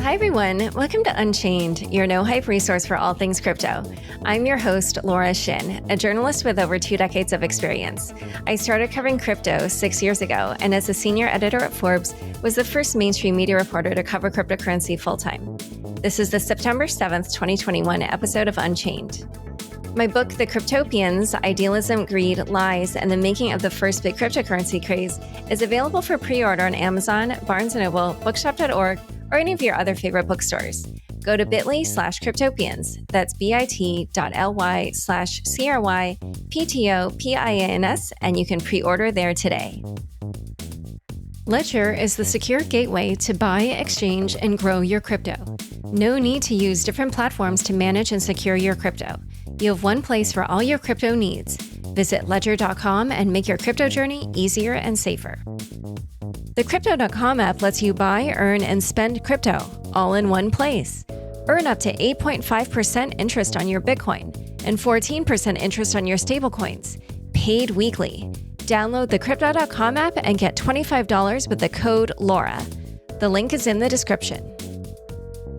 Hi, everyone. Welcome to Unchained, your no-hype resource for all things crypto. I'm your host, Laura Shin, a journalist with over 2 decades of experience. I started covering crypto 6 years ago, and as a senior editor at Forbes, was the first mainstream media reporter to cover cryptocurrency full-time. This is the September 7th, 2021 episode of Unchained. My book, The Cryptopians, Idealism, Greed, Lies, and the Making of the First Big Cryptocurrency Craze, is available for pre-order on Amazon, Barnes & Noble, Bookshop.org, or any of your other favorite bookstores. Go to bit.ly/cryptopians. That's bit.ly/CRYPTOPIANS, and you can pre-order there today. Ledger is the secure gateway to buy, exchange, and grow your crypto. No need to use different platforms to manage and secure your crypto. You have one place for all your crypto needs. Visit ledger.com and make your crypto journey easier and safer. The Crypto.com app lets you buy, earn, and spend crypto all in one place. Earn up to 8.5% interest on your Bitcoin and 14% interest on your stablecoins, paid weekly. Download the Crypto.com app and get $25 with the code LAURA. The link is in the description.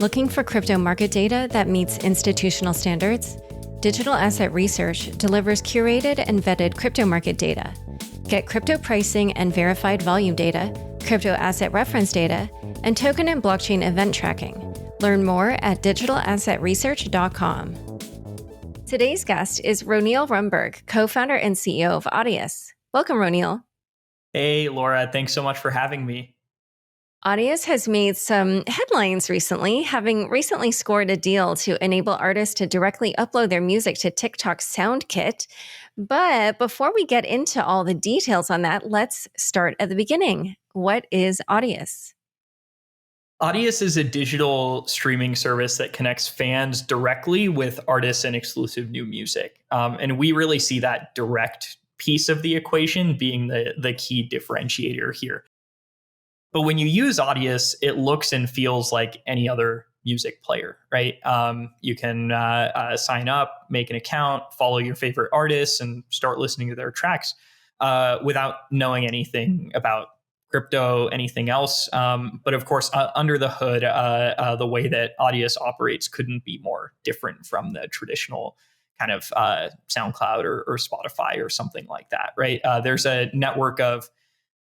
Looking for crypto market data that meets institutional standards? Digital Asset Research delivers curated and vetted crypto market data. Get crypto pricing and verified volume data, crypto asset reference data, and token and blockchain event tracking. Learn more at digitalassetresearch.com. Today's guest is Roneil Rumberg, co-founder and CEO of Audius. Welcome, Roneil. Hey, Laura. Thanks so much for having me. Audius has made some headlines recently, having recently scored a deal to enable artists to directly upload their music to TikTok's SoundKit. But before we get into all the details on that, let's start at the beginning. What is Audius? Audius is a digital streaming service that connects fans directly with artists and exclusive new music. And we really see that direct piece of the equation being the key differentiator here. But when you use Audius, it looks and feels like any other music player, right? You can sign up, make an account, follow your favorite artists, and start listening to their tracks without knowing anything about crypto, anything else. But of course, under the hood, the way that Audius operates couldn't be more different from the traditional kind of SoundCloud or Spotify or something like that, right? There's a network of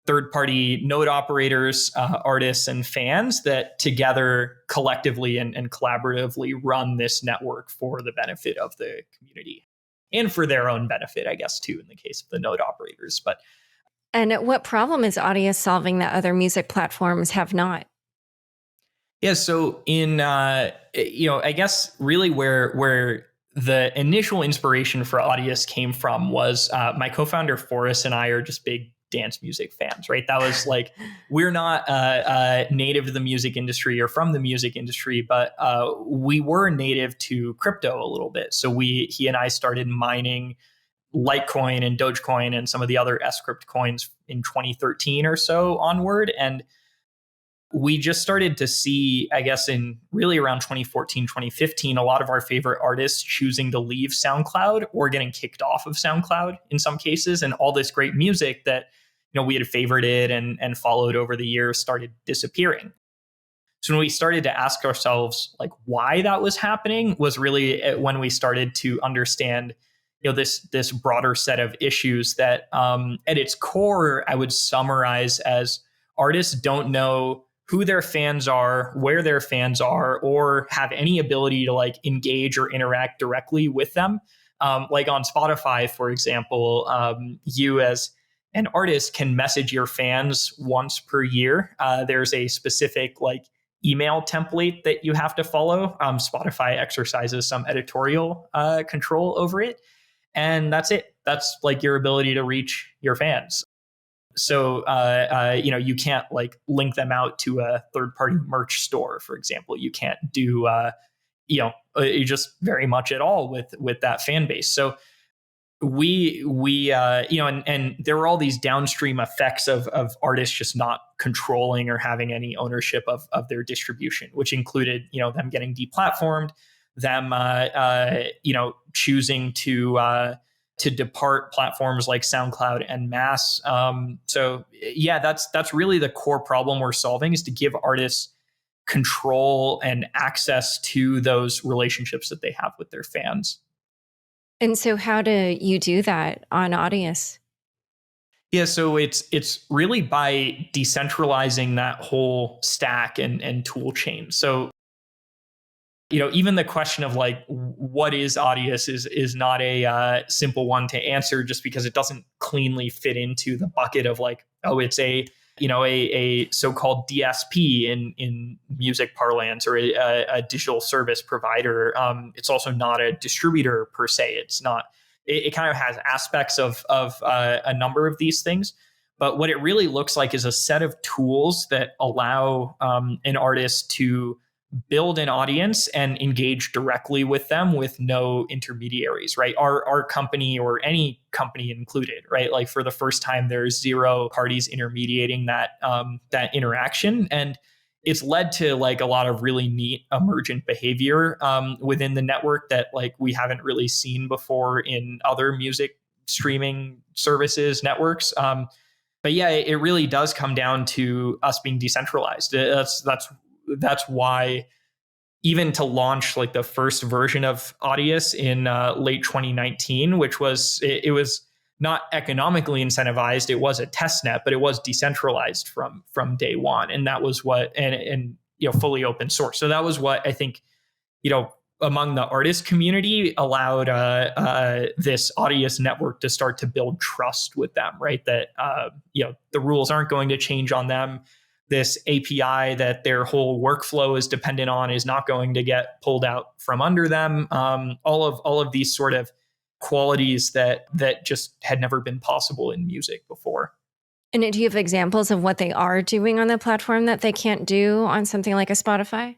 third-party node operators, artists, and fans that together collectively and collaboratively run this network for the benefit of the community and for their own benefit, I guess, too, in the case of the node operators. And what problem is Audius solving that other music platforms have not? Yeah, so I guess really where the initial inspiration for Audius came from was my co-founder Forrest and I are just big dance music fans, right? That was like, we're not native to the music industry or from the music industry, but we were native to crypto a little bit. So he and I started mining Litecoin and Dogecoin and some of the other S-crypt coins in 2013 or so onward. And we just started to see, I guess, in really around 2014, 2015, a lot of our favorite artists choosing to leave SoundCloud or getting kicked off of SoundCloud in some cases. And all this great music that we had favorited and followed over the years started disappearing. So when we started to ask ourselves like why that was happening was really when we started to understand this broader set of issues that at its core I would summarize as artists don't know who their fans are, where their fans are, or have any ability to like engage or interact directly with them. Like on Spotify, for example, you as an artist can message your fans once per year. There's a specific like email template that you have to follow. Spotify exercises some editorial control over it. And that's it. That's like your ability to reach your fans. So, you can't like link them out to a third-party merch store, for example. You can't do, just very much at all with that fan base. So and there were all these downstream effects of artists just not controlling or having any ownership of their distribution, which included, them getting deplatformed, them, choosing to depart platforms like SoundCloud en masse. So yeah, that's really the core problem we're solving, is to give artists control and access to those relationships that they have with their fans. And so how do you do that on Audius? Yeah, so it's really by decentralizing that whole stack and tool chain. So even the question of like what is Audius is not a simple one to answer, just because it doesn't cleanly fit into the bucket of like, oh, it's a so-called DSP in music parlance, or a digital service provider. It's also not a distributor per se. It's not. It kind of has aspects of a number of these things. But what it really looks like is a set of tools that allow an artist to build an audience and engage directly with them with no intermediaries, right? Our company, or any company included, right? Like for the first time, there's zero parties intermediating that interaction. And it's led to like a lot of really neat emergent behavior within the network that like we haven't really seen before in other music streaming services networks. But yeah, it really does come down to us being decentralized. That's why, even to launch like the first version of Audius in late 2019, which was it was not economically incentivized. It was a test net, but it was decentralized from day one, and that was what and fully open source. So that was what I think among the artist community allowed this Audius network to start to build trust with them, right? That the rules aren't going to change on them. This API that their whole workflow is dependent on is not going to get pulled out from under them. All of these sort of qualities that just had never been possible in music before. And do you have examples of what they are doing on the platform that they can't do on something like a Spotify?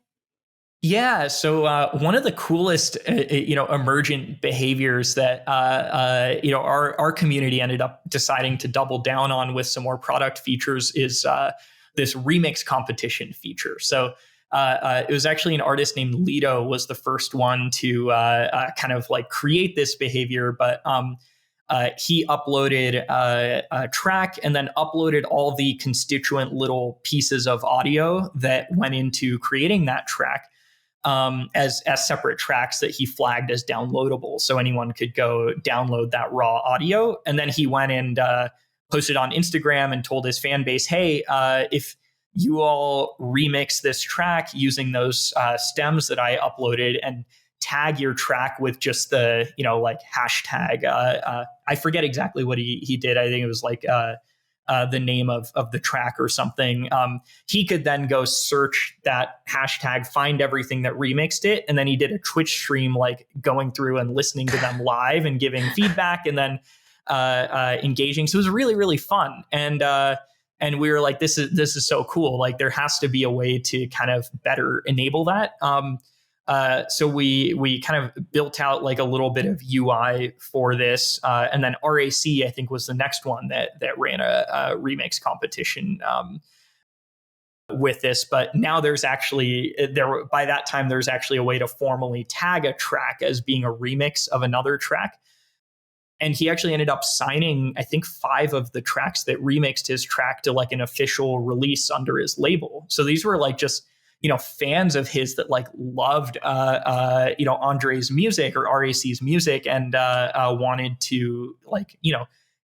Yeah, so one of the coolest, emergent behaviors that our community ended up deciding to double down on with some more product features is this remix competition feature. So it was actually an artist named Lido was the first one to kind of like create this behavior, but he uploaded a track and then uploaded all the constituent little pieces of audio that went into creating that track. As separate tracks that he flagged as downloadable, so anyone could go download that raw audio. And then he went and posted on Instagram and told his fan base, "Hey, if you all remix this track using those stems that I uploaded, and tag your track with just the like hashtag." I forget exactly what he did. I think it was like the name of the track or something. He could then go search that hashtag, find everything that remixed it, and then he did a Twitch stream, like going through and listening to them live and giving feedback, and then engaging. So it was really, really fun. And we were like, this is so cool. Like there has to be a way to kind of better enable that. So we kind of built out like a little bit of UI for this, and then RAC I think was the next one that ran a remix competition with this. But now there's actually by that time there's actually a way to formally tag a track as being a remix of another track. And he actually ended up signing, I think, 5 of the tracks that remixed his track to like an official release under his label. So these were like just fans of his that like loved Andre's music or RAC's music, and wanted to like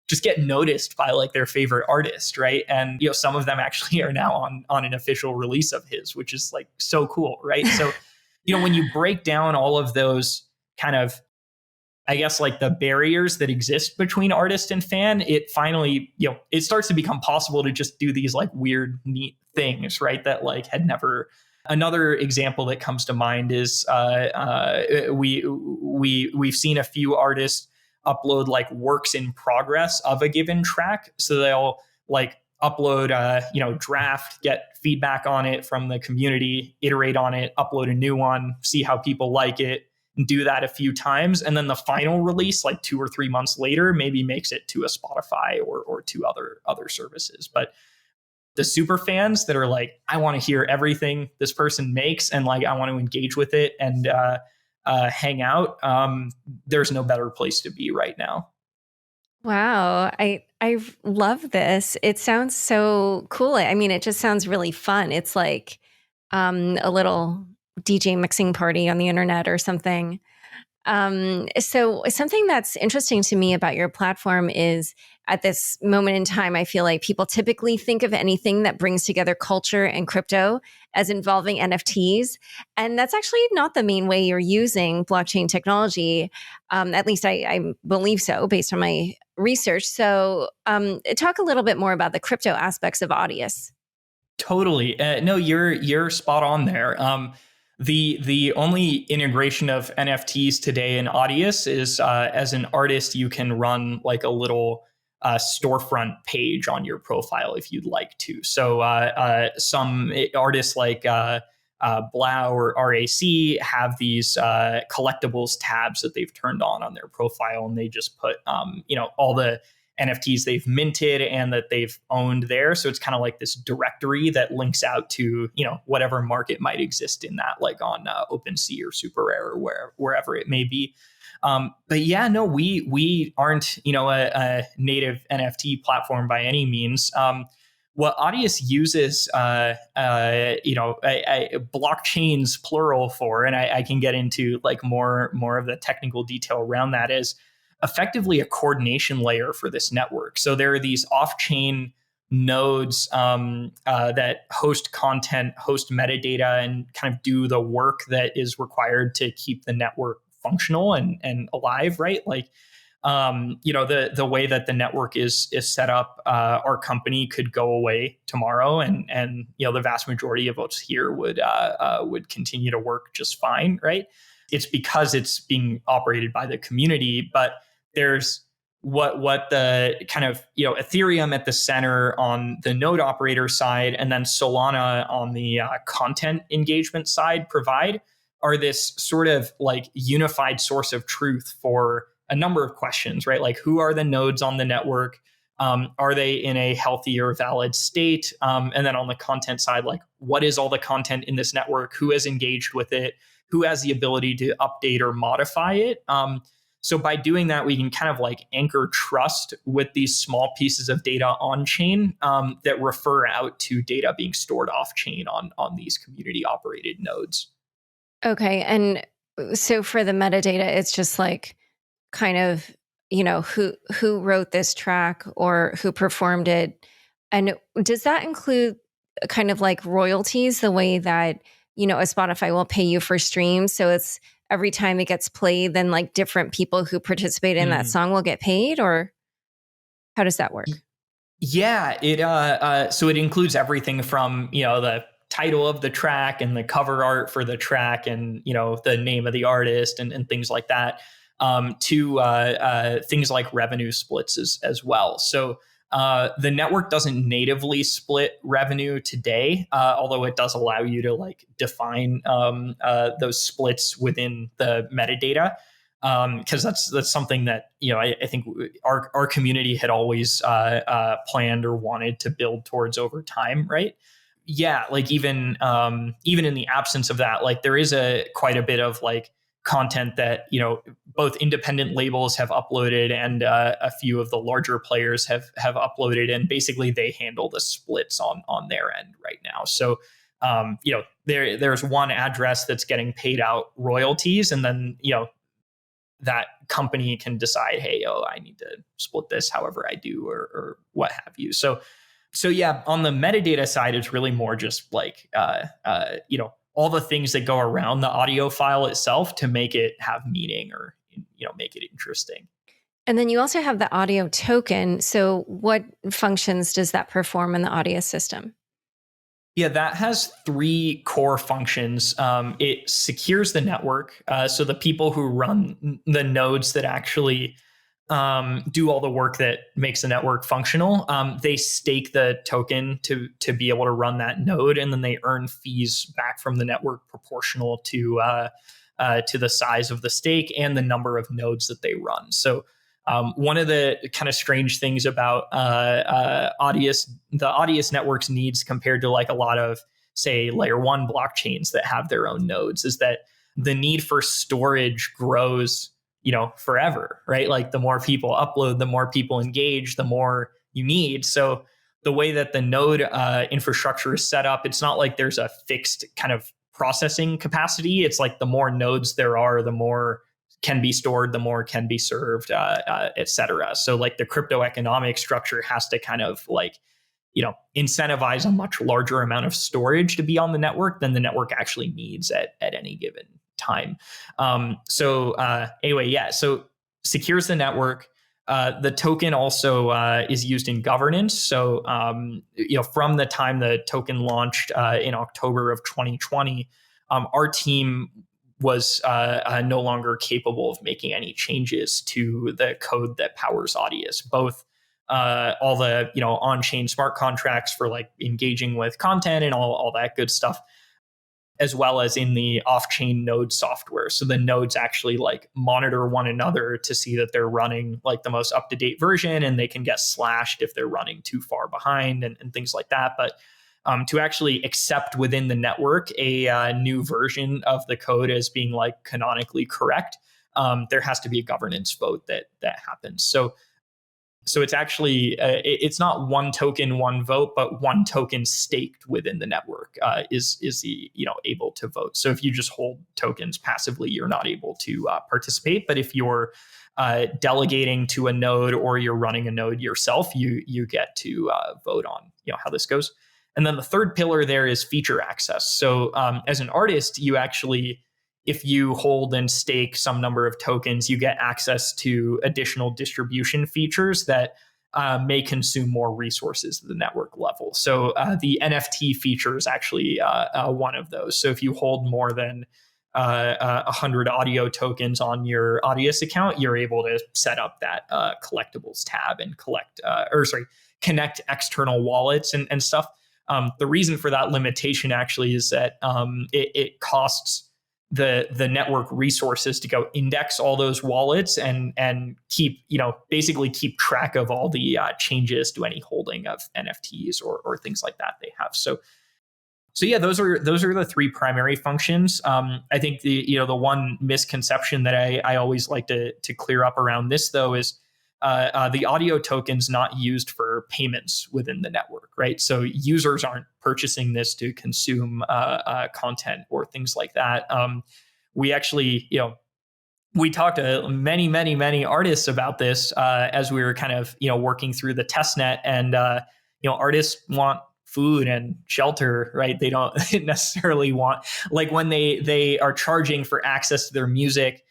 just get noticed by like their favorite artist, right? And some of them actually are now on an official release of his, which is like so cool, right? So when you break down all of those kind of, I guess, like the barriers that exist between artist and fan, it finally, it starts to become possible to just do these like weird, neat things, right? That like had never. Another example that comes to mind is we've seen a few artists upload like works in progress of a given track. So they'll like upload draft, get feedback on it from the community, iterate on it, upload a new one, see how people like it, and do that a few times. And then the final release, like 2 or 3 months later, maybe makes it to a Spotify or to other services. But the super fans that are like, I want to hear everything this person makes, and like I want to engage with it and hang out. There's no better place to be right now. Wow, I love this. It sounds so cool. I mean, it just sounds really fun. It's like a little DJ mixing party on the internet or something. So something that's interesting to me about your platform is at this moment in time, I feel like people typically think of anything that brings together culture and crypto as involving NFTs. And that's actually not the main way you're using blockchain technology. At least I believe so based on my research. So talk a little bit more about the crypto aspects of Audius. Totally. No, you're spot on there. The only integration of NFTs today in Audius is as an artist, you can run like a little storefront page on your profile if you'd like to. So some artists like Blau or RAC have these collectibles tabs that they've turned on their profile, and they just put all the NFTs they've minted and that they've owned there. So it's kind of like this directory that links out to, whatever market might exist in that, like on OpenSea or Super Rare or wherever it may be. But yeah, no, we aren't, a native NFT platform by any means. What Audius uses, blockchains plural for, and I can get into like more of the technical detail around that, is effectively a coordination layer for this network. So there are these off-chain nodes that host content, host metadata, and kind of do the work that is required to keep the network functional and alive, right? Like, the way that the network is set up, our company could go away tomorrow, and the vast majority of us here would continue to work just fine, right? It's because it's being operated by the community, but there's what the kind of Ethereum at the center on the node operator side, and then Solana on the content engagement side provide are this sort of like unified source of truth for a number of questions, right? Like, who are the nodes on the network? Are they in a healthy or valid state? And then on the content side, like, what is all the content in this network? Who has engaged with it? Who has the ability to update or modify it? So by doing that, we can kind of like anchor trust with these small pieces of data on chain that refer out to data being stored off chain on these community operated nodes. Okay. And so for the metadata, it's just like kind of, who wrote this track or who performed it. And does that include kind of like royalties, the way that, a Spotify will pay you for streams? So it's every time it gets played, then like different people who participate in that song will get paid, or how does that work? Yeah, so it includes everything from, the title of the track and the cover art for the track and, the name of the artist and things like that, to things like revenue splits as well. So the network doesn't natively split revenue today, although it does allow you to like define those splits within the metadata. Because that's something that I think our community had always planned or wanted to build towards over time, right? Yeah, like even in the absence of that, like there is quite a bit of like content that both independent labels have uploaded and a few of the larger players have uploaded, and basically they handle the splits on their end right now. So there's one address that's getting paid out royalties, and then that company can decide, hey, I need to split this however I do, or what have you. So yeah, on the metadata side, it's really more just like, all the things that go around the audio file itself to make it have meaning or, make it interesting. And then you also have the audio token. So what functions does that perform in the audio system? Yeah, that has three core functions. It secures the network. So the people who run the nodes that actually do all the work that makes the network functional, they stake the token to be able to run that node, and then they earn fees back from the network proportional to the size of the stake and the number of nodes that they run. So one of the kind of strange things about Audius, the Audius network's needs compared to like a lot of, say, layer one blockchains that have their own nodes, is that the need for storage grows, forever, right? Like the more people upload, the more people engage, the more you need. So the way that the node infrastructure is set up, it's not like there's a fixed kind of processing capacity. It's like the more nodes there are, the more can be stored, the more can be served, et cetera. So like the crypto economic structure has to kind of like, incentivize a much larger amount of storage to be on the network than the network actually needs at any given time. So secures the network. The token also is used in governance. So, from the time the token launched in October of 2020, our team was no longer capable of making any changes to the code that powers Audius, both all the on-chain smart contracts for like engaging with content and all that good stuff, as well as in the off-chain node software. So the nodes actually like monitor one another to see that they're running like the most up-to-date version, and they can get slashed if they're running too far behind and things like that. But to actually accept within the network a new version of the code as being like canonically correct, there has to be a governance vote that happens. So it's actually it's not one token, one vote, but one token staked within the network is the able to vote. So if you just hold tokens passively, you're not able to participate. But if you're delegating to a node or you're running a node yourself, you get to vote on how this goes. And then the third pillar there is feature access. So as an artist, you actually, if you hold and stake some number of tokens, you get access to additional distribution features that may consume more resources at the network level. So the NFT feature is actually one of those. So if you hold more than 100 audio tokens on your Audius account, you're able to set up that collectibles tab and connect external wallets and stuff. The reason for that limitation actually is that it costs the network resources to go index all those wallets and keep basically keep track of all the changes to any holding of NFTs or things like that they have. So yeah, those are the three primary functions. I think the one misconception that I always like to clear up around this though is the audio token's not used for payments within the network, right? So users aren't purchasing this to consume content or things like that. We actually, we talked to many artists about this as we were kind of, working through the testnet, and artists want food and shelter, right? They don't necessarily want, like when they are charging for access to their music,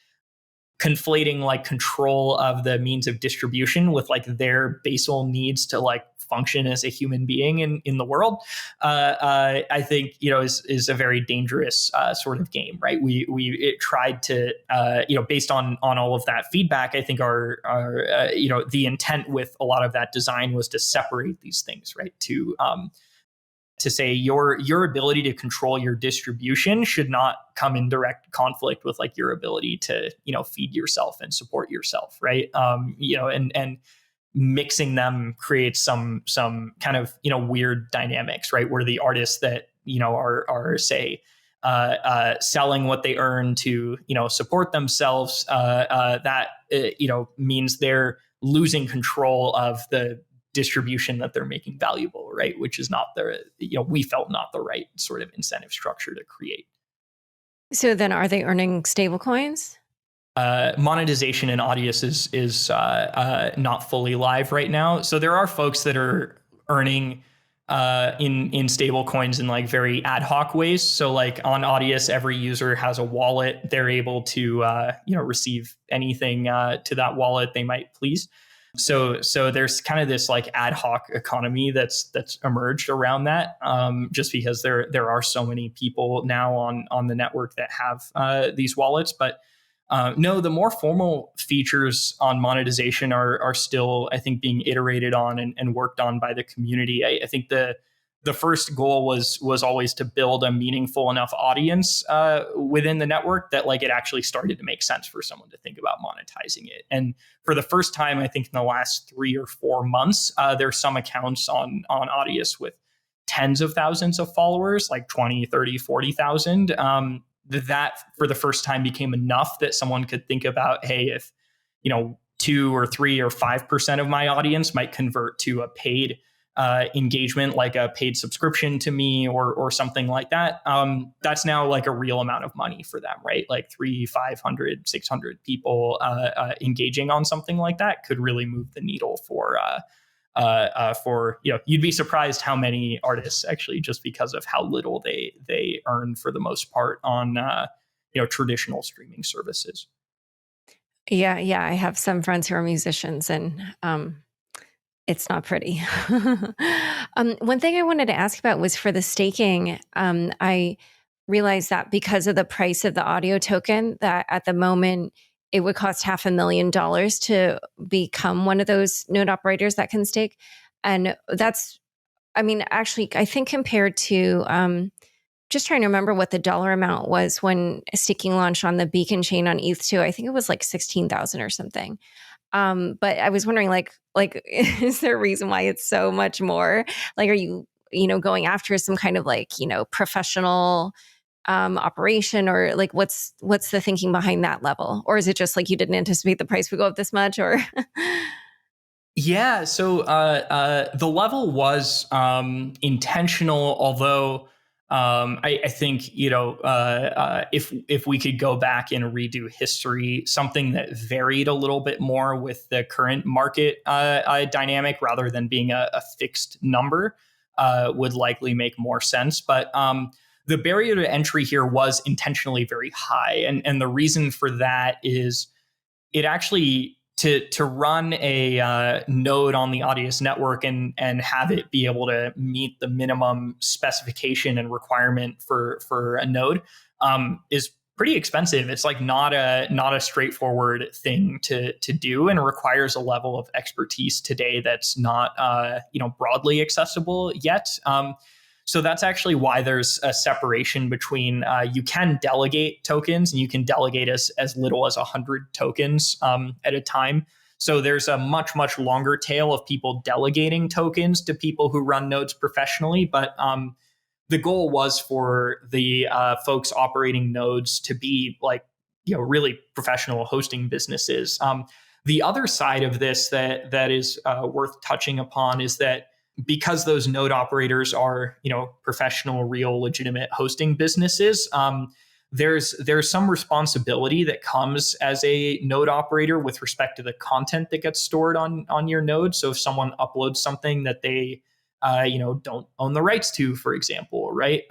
conflating like control of the means of distribution with like their basal needs to like function as a human being in the world, I think is a very dangerous sort of game, right? We tried to based on all of that feedback, I think our the intent with a lot of that design was to separate these things, right? To say your ability to control your distribution should not come in direct conflict with like your ability to feed yourself and support yourself, right? And mixing them creates some kind of weird dynamics, right? Where the artists that are say selling what they earn to support themselves, that means they're losing control of the distribution that they're making valuable, right? Which is not we felt not the right sort of incentive structure to create. So then are they earning stable coins? Monetization in Audius is not fully live right now. So there are folks that are earning in stable coins in like very ad hoc ways. So like on Audius, every user has a wallet. They're able to receive anything to that wallet they might please. So there's kind of this like ad hoc economy that's emerged around that, just because there are so many people now on the network that have these wallets. But no, the more formal features on monetization are still, I think, being iterated on and worked on by the community. I think the first goal was always to build a meaningful enough audience within the network that like it actually started to make sense for someone to think about monetizing it. And for the first time, I think in the last 3 or 4 months, there's some accounts on Audius with tens of thousands of followers, like 20, 30, 40,000. That for the first time became enough that someone could think about, hey, if 2 or 3 or 5% of my audience might convert to a paid engagement, like a paid subscription to me or something like that, that's now like a real amount of money for them, right? Like 300, 500, 600 people engaging on something like that could really move the needle for you'd be surprised how many artists actually, just because of how little they earn for the most part on traditional streaming services. Yeah, I have some friends who are musicians, and it's not pretty. One thing I wanted to ask about was for the staking. I realized that because of the price of the audio token, that at the moment it would cost $500,000 to become one of those node operators that can stake. And that's, I mean, actually, I think compared to, just trying to remember what the dollar amount was when staking launched on the Beacon chain on ETH2. I think it was like 16,000 or something. But I was wondering, like, is there a reason why it's so much more? Like, are you, going after some kind of like, professional operation, or like, what's the thinking behind that level? Or is it just like you didn't anticipate the price would go up this much? Or Yeah, so the level was intentional, although I think if we could go back and redo history, something that varied a little bit more with the current market dynamic rather than being a fixed number would likely make more sense. But the barrier to entry here was intentionally very high, and the reason for that is it actually to run a node on the Audius network and have it be able to meet the minimum specification and requirement for a node is pretty expensive. It's like not a straightforward thing to do, and requires a level of expertise today that's not broadly accessible yet. So that's actually why there's a separation between you can delegate tokens, and you can delegate as little as 100 tokens at a time. So there's a much, much longer tail of people delegating tokens to people who run nodes professionally. But the goal was for the folks operating nodes to be like, really professional hosting businesses. The other side of this that is worth touching upon is that because those node operators are, professional, real, legitimate hosting businesses, there's some responsibility that comes as a node operator with respect to the content that gets stored on your node. So if someone uploads something that they, don't own the rights to, for example, right?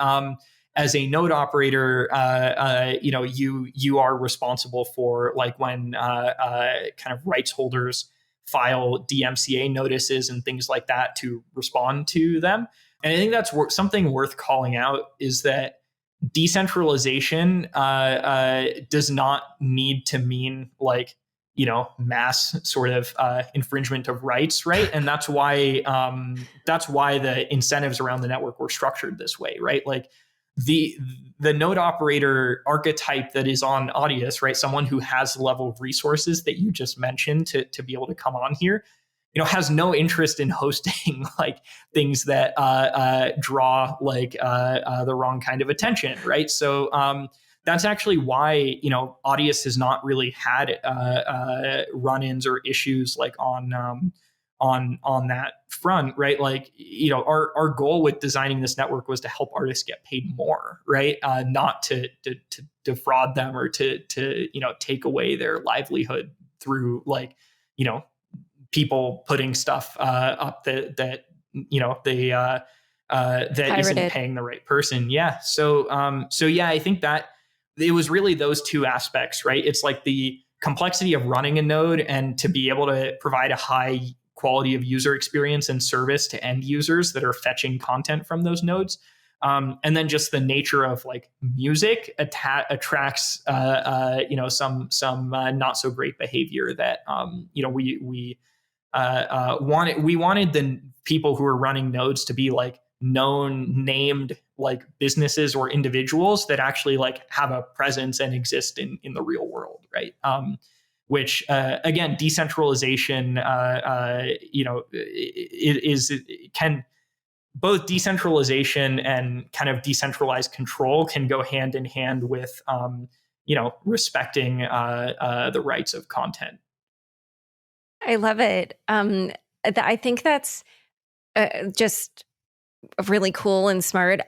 As a node operator, you are responsible for, like, when kind of rights holders file DMCA notices and things like that, to respond to them. And I think that's something worth calling out, is that decentralization does not need to mean like, mass sort of infringement of rights, right? And that's why the incentives around the network were structured this way, right? Like the node operator archetype that is on Audius, right? Someone who has the level of resources that you just mentioned to be able to come on here, has no interest in hosting like things that draw like the wrong kind of attention, right? So that's actually why Audius has not really had run-ins or issues like on that front, right? Like, our goal with designing this network was to help artists get paid more, right? Not to defraud them or to take away their livelihood through like, people putting stuff up that they that isn't paying the right person. Yeah. So yeah, I think that it was really those two aspects, right? It's like the complexity of running a node, and to be able to provide a high quality of user experience and service to end users that are fetching content from those nodes. And then just the nature of like music attracts some not so great behavior that we wanted the people who are running nodes to be like known, named like businesses or individuals that actually like have a presence and exist in the real world, right? Which again, decentralization, can both decentralization and kind of decentralized control can go hand in hand with respecting the rights of content. I love it. I think that's just really cool and smart.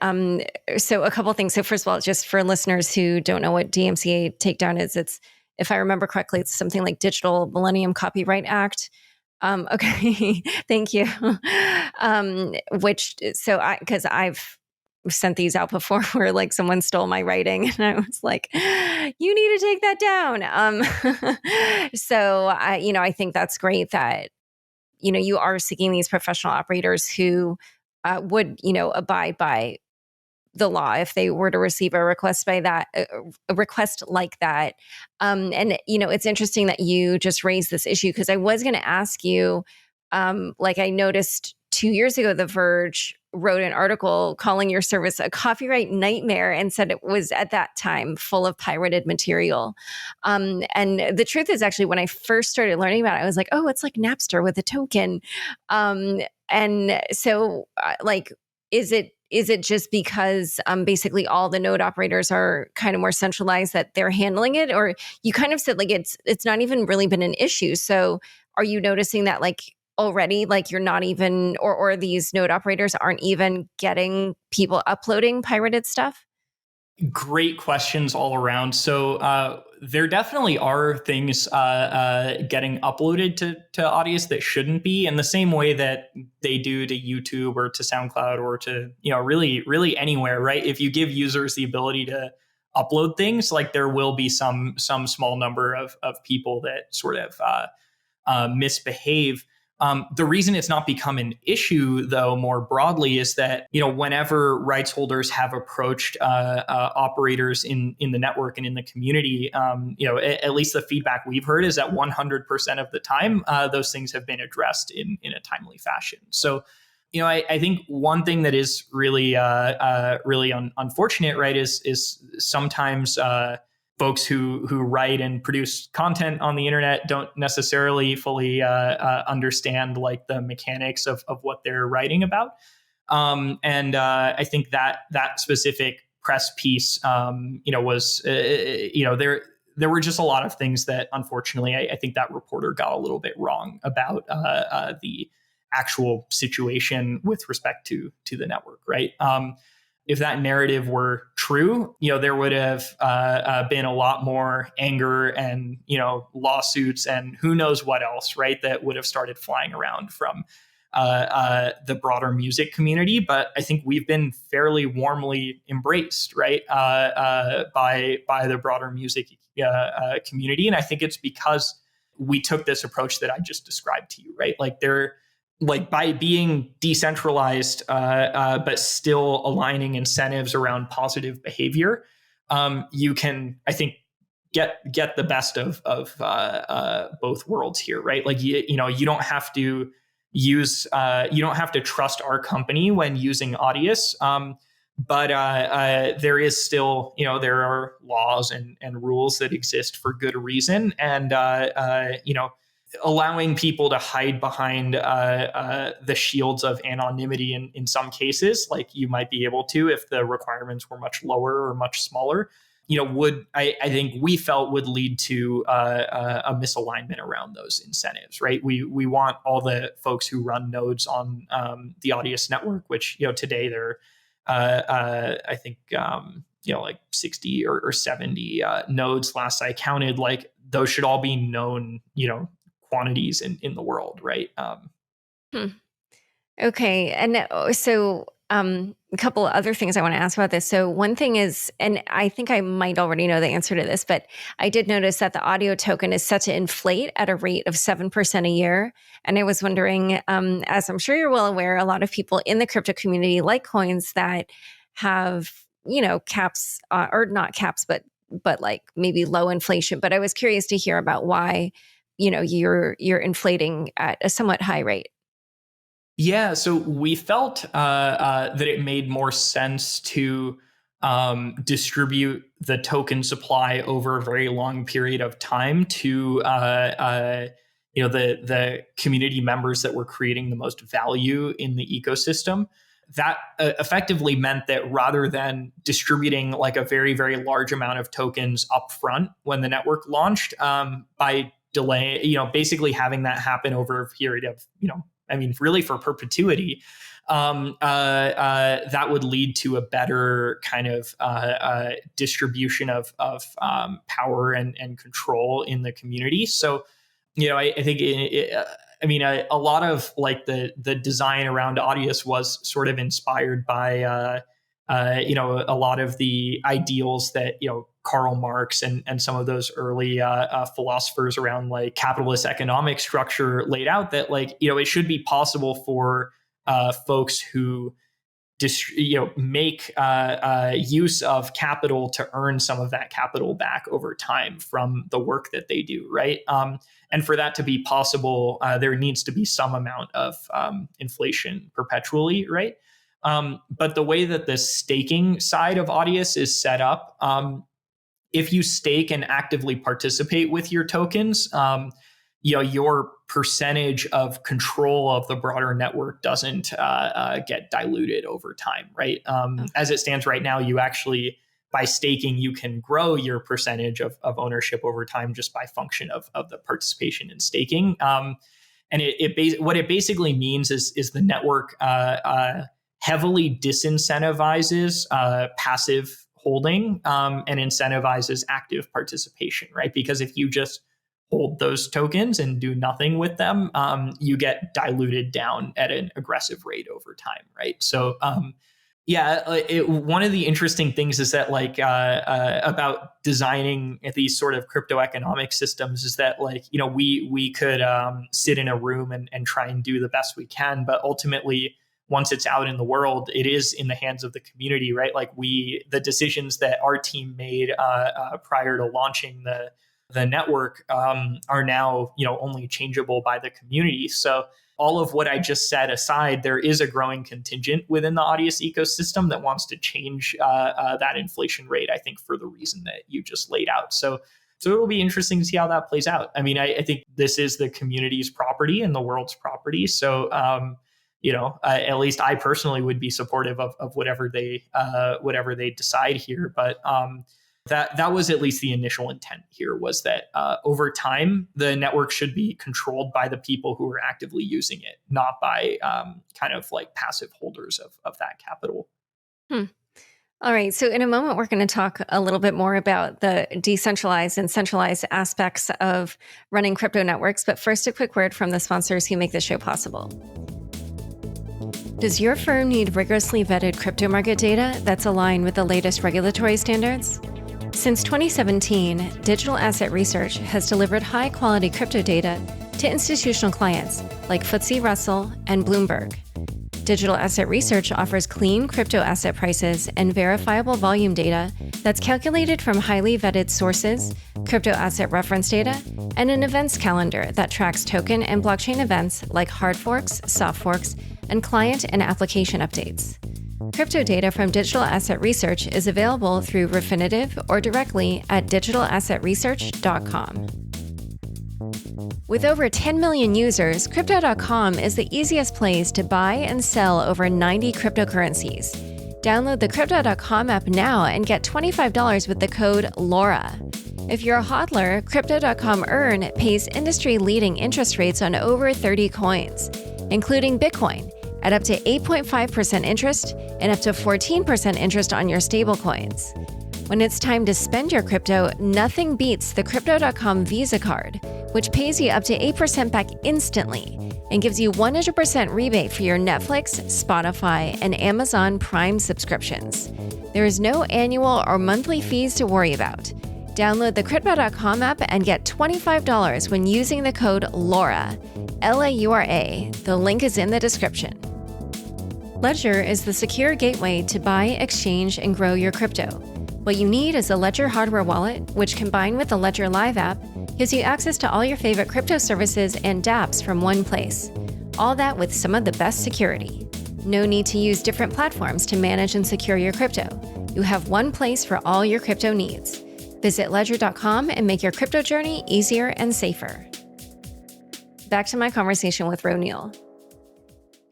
So a couple things. So first of all, just for listeners who don't know what DMCA takedown is, it's, if I remember correctly, it's something like Digital Millennium Copyright Act. Okay, thank you. Because I've sent these out before where like someone stole my writing and I was like, you need to take that down. So I think that's great that, you are seeking these professional operators who would, abide by the law if they were to receive a request a request like that. And it's interesting that you just raised this issue, because I was going to ask you, like I noticed 2 years ago, The Verge wrote an article calling your service a copyright nightmare and said it was at that time full of pirated material. And the truth is, actually, when I first started learning about it, I was like, oh, it's like Napster with a token. And so is it just because basically all the node operators are kind of more centralized that they're handling it? Or you kind of said like it's not even really been an issue. So are you noticing that like already, like you're not even, or these node operators aren't even getting people uploading pirated stuff? Great questions all around. So there definitely are things getting uploaded to Audius that shouldn't be, in the same way that they do to YouTube or to SoundCloud or to really anywhere, right? If you give users the ability to upload things, like there will be some small number of people that sort of misbehave. The reason it's not become an issue, though, more broadly, is that whenever rights holders have approached operators in the network and in the community, at least the feedback we've heard is that 100% of the time those things have been addressed in a timely fashion. So, I think one thing that is really unfortunate, right, is sometimes folks who write and produce content on the internet don't necessarily fully understand like the mechanics of what they're writing about. And I think that specific press piece, was, there were just a lot of things that, unfortunately, I think that reporter got a little bit wrong about the actual situation with respect to the network, right? If that narrative were true, there would have been a lot more anger and, lawsuits and who knows what else, right, that would have started flying around from the broader music community. But I think we've been fairly warmly embraced, right, by the broader music community. And I think it's because we took this approach that I just described to you, right? Like by being decentralized, but still aligning incentives around positive behavior, you can, I think, get the best of both worlds here, right? Like you don't have to you don't have to trust our company when using Audius, but there is still there are laws and rules that exist for good reason, and allowing people to hide behind the shields of anonymity in some cases, like you might be able to if the requirements were much lower or much smaller, would I think we felt would lead to a misalignment around those incentives, right? We want all the folks who run nodes on the Audius network, which today they're I think like 60 or 70 nodes last I counted. Like those should all be known quantities in the world, right? Okay. And so a couple of other things I want to ask about this. So one thing is, and I think I might already know the answer to this, but I did notice that the audio token is set to inflate at a rate of 7% a year. And I was wondering, as I'm sure you're well aware, a lot of people in the crypto community like coins that have, caps or not caps, but like maybe low inflation. But I was curious to hear about why, you're inflating at a somewhat high rate. Yeah, so we felt that it made more sense to distribute the token supply over a very long period of time to the community members that were creating the most value in the ecosystem. That effectively meant that rather than distributing like a very, very large amount of tokens upfront when the network launched, by delay, basically having that happen over a period of I mean, really for perpetuity, that would lead to a better kind of distribution of power and control in the community. So, I think a lot of like the design around Audius was sort of inspired by a lot of the ideals that Karl Marx and some of those early philosophers around like capitalist economic structure laid out, that like it should be possible for folks who make use of capital to earn some of that capital back over time from the work that they do, right? And for that to be possible, there needs to be some amount of inflation perpetually, right? But the way that the staking side of Audius is set up, if you stake and actively participate with your tokens, your percentage of control of the broader network doesn't get diluted over time, right? As it stands right now, you actually, by staking, you can grow your percentage of ownership over time just by function of the participation in staking. And what it basically means is the network heavily disincentivizes passive holding and incentivizes active participation, right? Because if you just hold those tokens and do nothing with them, you get diluted down at an aggressive rate over time, right? So, one of the interesting things is that like about designing these sort of crypto economic systems is that like we could sit in a room and try and do the best we can, but ultimately once it's out in the world, it is in the hands of the community, right? Like the decisions that our team made prior to launching the network are now only changeable by the community. So all of what I just said aside, there is a growing contingent within the Audius ecosystem that wants to change that inflation rate, I think, for the reason that you just laid out. So it will be interesting to see how that plays out. I mean, I think this is the community's property and the world's property. So at least I personally would be supportive of whatever they decide here. But that was at least the initial intent here, was that over time, the network should be controlled by the people who are actively using it, not by kind of like passive holders of that capital. All right. So in a moment, we're going to talk a little bit more about the decentralized and centralized aspects of running crypto networks. But first, a quick word from the sponsors who make this show possible. Does your firm need rigorously vetted crypto market data that's aligned with the latest regulatory standards? Since 2017, Digital Asset Research has delivered high-quality crypto data to institutional clients like FTSE Russell and Bloomberg. Digital Asset Research offers clean crypto asset prices and verifiable volume data that's calculated from highly vetted sources, crypto asset reference data, and an events calendar that tracks token and blockchain events like hard forks, soft forks, and client and application updates. Crypto data from Digital Asset Research is available through Refinitiv or directly at digitalassetresearch.com. With over 10 million users, Crypto.com is the easiest place to buy and sell over 90 cryptocurrencies. Download the Crypto.com app now and get $25 with the code LAURA. If you're a hodler, Crypto.com Earn pays industry-leading interest rates on over 30 coins, including Bitcoin, at up to 8.5% interest and up to 14% interest on your stablecoins. When it's time to spend your crypto, nothing beats the Crypto.com Visa card, which pays you up to 8% back instantly and gives you 100% rebate for your Netflix, Spotify, and Amazon Prime subscriptions. There is no annual or monthly fees to worry about. Download the Crypto.com app and get $25 when using the code LAURA, LAURA. The link is in the description. Ledger is the secure gateway to buy, exchange, and grow your crypto. What you need is a Ledger hardware wallet, which combined with the Ledger Live app, gives you access to all your favorite crypto services and dApps from one place. All that with some of the best security. No need to use different platforms to manage and secure your crypto. You have one place for all your crypto needs. Visit ledger.com and make your crypto journey easier and safer. Back to my conversation with Roneil.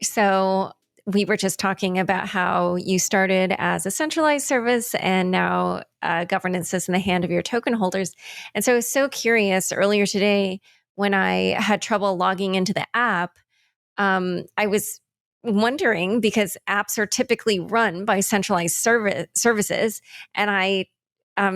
So we were just talking about how you started as a centralized service and now governance is in the hand of your token holders. And so I was so curious earlier today when I had trouble logging into the app, I was wondering, because apps are typically run by centralized services, and I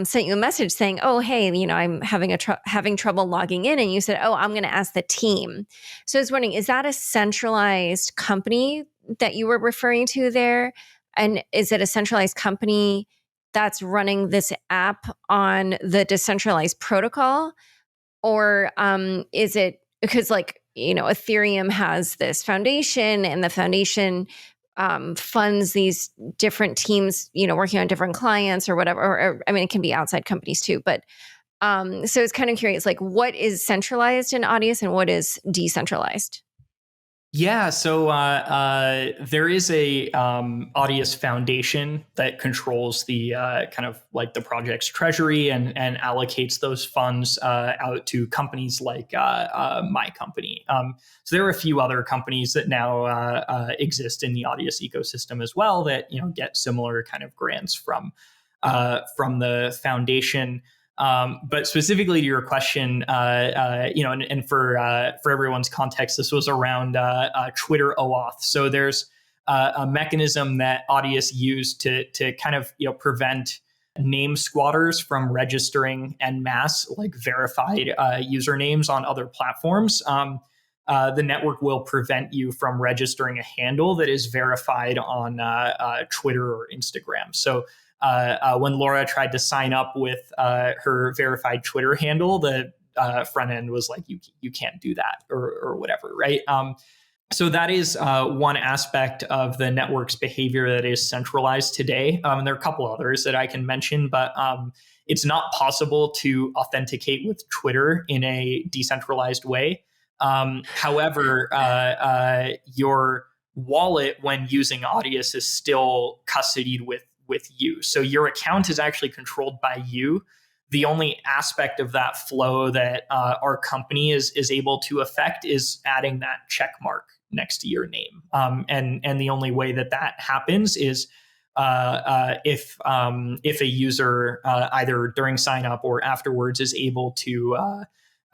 sent you a message saying, "Oh, hey, I'm having trouble logging in," and you said, "Oh, I'm going to ask the team." So I was wondering, is that a centralized company that you were referring to there, and is it a centralized company that's running this app on the decentralized protocol? Or is it because, Ethereum has this foundation, and the foundation funds these different teams, working on different clients or whatever. Or, I mean, it can be outside companies too. But so it's kind of curious, like, what is centralized in Audius and what is decentralized? Yeah, so there is a Audius Foundation that controls the kind of like the project's treasury and allocates those funds out to companies like my company. So there are a few other companies that now exist in the Audius ecosystem as well that get similar kind of grants from the foundation. But specifically to your question, and for everyone's context, this was around Twitter OAuth. So there's a mechanism that Audius used to kind of prevent name squatters from registering en masse like verified usernames on other platforms. The network will prevent you from registering a handle that is verified on Twitter or Instagram. So when Laura tried to sign up with her verified Twitter handle, the front end was like, you can't do that or whatever, right? So that is one aspect of the network's behavior that is centralized today. And there are a couple others that I can mention, but it's not possible to authenticate with Twitter in a decentralized way. However, your wallet when using Audius is still custodied with you. So your account is actually controlled by you. The only aspect of that flow that our company is able to affect is adding that check mark next to your name. And the only way that happens is if a user either during sign up or afterwards is able to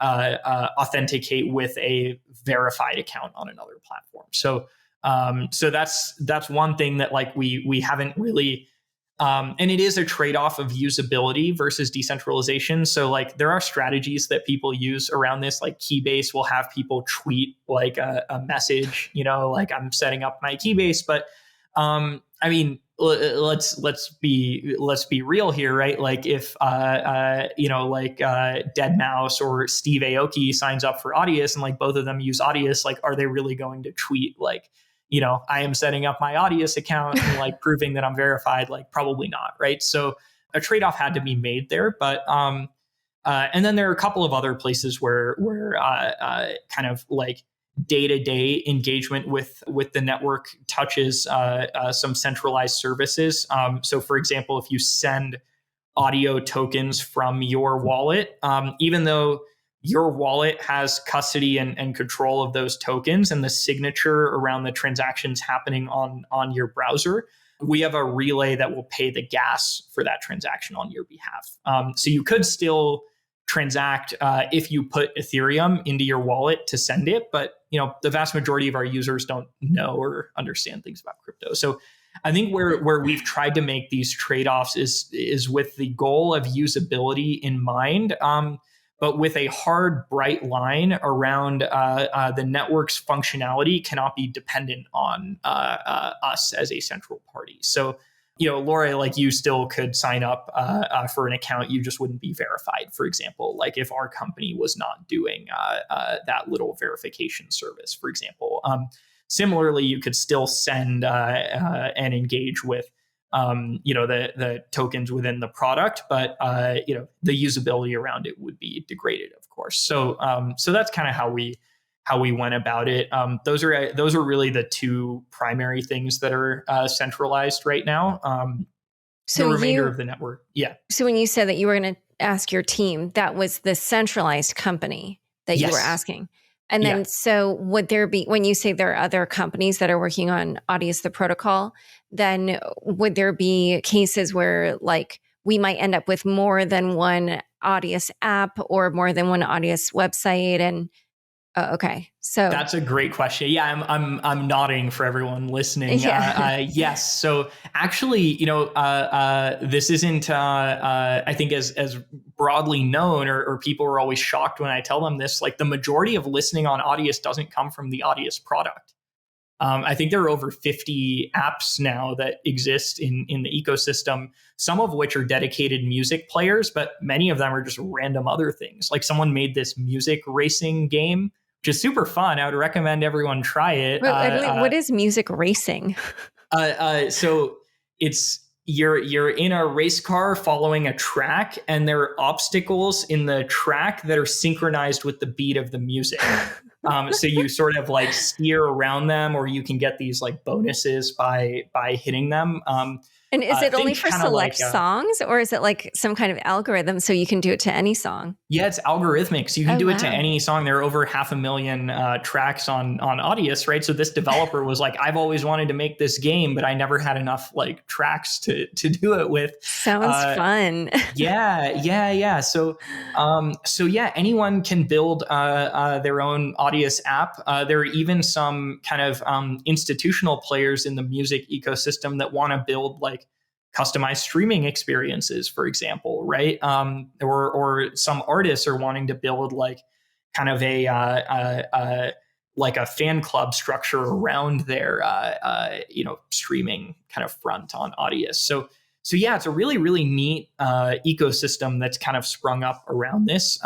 authenticate with a verified account on another platform. So that's one thing that like we haven't really. And it is a trade-off of usability versus decentralization. So like there are strategies that people use around this, like Keybase will have people tweet like a message, like I'm setting up my Keybase. But I mean, let's be real here, right? Like if Dead Mouse or Steve Aoki signs up for Audius and like both of them use Audius, like are they really going to tweet like, I am setting up my Audius account and like proving that I'm verified? Like probably not, right? So a trade-off had to be made there, but and then there are a couple of other places where kind of like day-to-day engagement with the network touches some centralized services. So for example, if you send audio tokens from your wallet, even though your wallet has custody and control of those tokens and the signature around the transactions happening on your browser, we have a relay that will pay the gas for that transaction on your behalf. So you could still transact if you put Ethereum into your wallet to send it, but the vast majority of our users don't know or understand things about crypto. So I think where we've tried to make these trade-offs is with the goal of usability in mind, but with a hard, bright line around the network's functionality cannot be dependent on us as a central party. So, Laura, like you still could sign up for an account, you just wouldn't be verified, for example, like if our company was not doing that little verification service, for example. Similarly, you could still send and engage with the tokens within the product, but the usability around it would be degraded, of course. So that's kind of how we went about it. Those are really the two primary things that are centralized right now. So the remainder of the network, yeah. So when you said that you were going to ask your team, that was the centralized company that you were asking. And then, so would there be, when you say there are other companies that are working on Audius, the protocol, then would there be cases where like we might end up with more than one Audius app or more than one Audius website? And Oh, okay. So That's a great question. Yeah, I'm nodding for everyone listening. yeah. Yes. So actually, this isn't I think as broadly known, or people are always shocked when I tell them this. Like the majority of listening on Audius doesn't come from the Audius product. I think there are over 50 apps now that exist in the ecosystem, some of which are dedicated music players, but many of them are just random other things. Like someone made this music racing game, which is super fun. I would recommend everyone try it. What is music racing? So it's you're in a race car following a track, and there are obstacles in the track that are synchronized with the beat of the music. So you sort of like steer around them, or you can get these like bonuses by hitting them. And is it only think for kind of select like songs, or is it like some kind of algorithm so you can do it to any song? yeah, it's algorithmic, so you can Oh, do it to wow. any song. There are over 500,000 tracks on Audius, right? So this developer was like, I've always wanted to make this game, but I never had enough like tracks to do it with. Sounds fun. Yeah. So yeah, anyone can build their own Audius app. There are even some kind of institutional players in the music ecosystem that want to build like customized streaming experiences, for example, right? Or some artists are wanting to build like kind of like a fan club structure around their streaming kind of front on Audius. So yeah, it's a really really neat ecosystem that's kind of sprung up around this.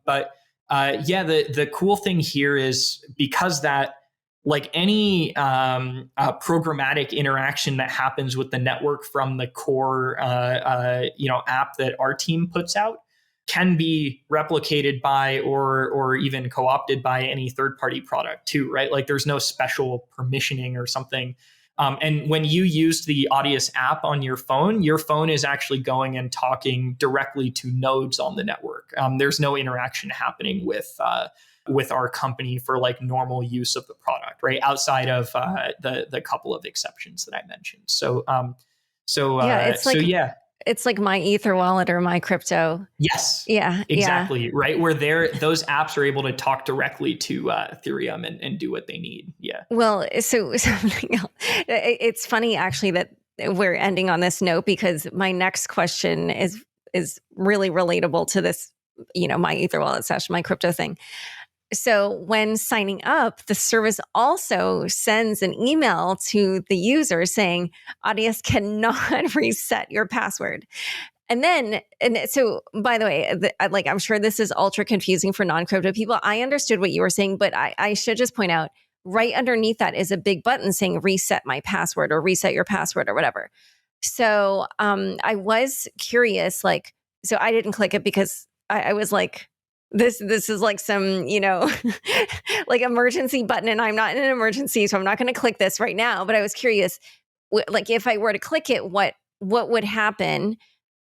But yeah, the cool thing here is because that like any programmatic interaction that happens with the network from the core app that our team puts out can be replicated by or even co-opted by any third-party product too, right? Like there's no special permissioning or something. And when you use the Audius app on your phone is actually going and talking directly to nodes on the network. There's no interaction happening with our company for like normal use of the product, right? Outside of the couple of exceptions that I mentioned. Yeah, Yeah. it's like my Ether wallet or my crypto. Yes, Yeah, yeah. exactly. Right. Where those apps are able to talk directly to Ethereum and do what they need. Yeah. Well, so something else. It's funny actually that we're ending on this note because my next question is really relatable to this, my Ether wallet / my crypto thing. So when signing up, the service also sends an email to the user saying, Audius cannot reset your password. And so, by the way, like I'm sure this is ultra confusing for non-crypto people. I understood what you were saying, but I should just point out right underneath that is a big button saying reset my password or reset your password or whatever. So I was curious, like, so I didn't click it because I was like, this is like some, like emergency button, and I'm not in an emergency, so I'm not going to click this right now. But I was curious, like if I were to click it, what would happen?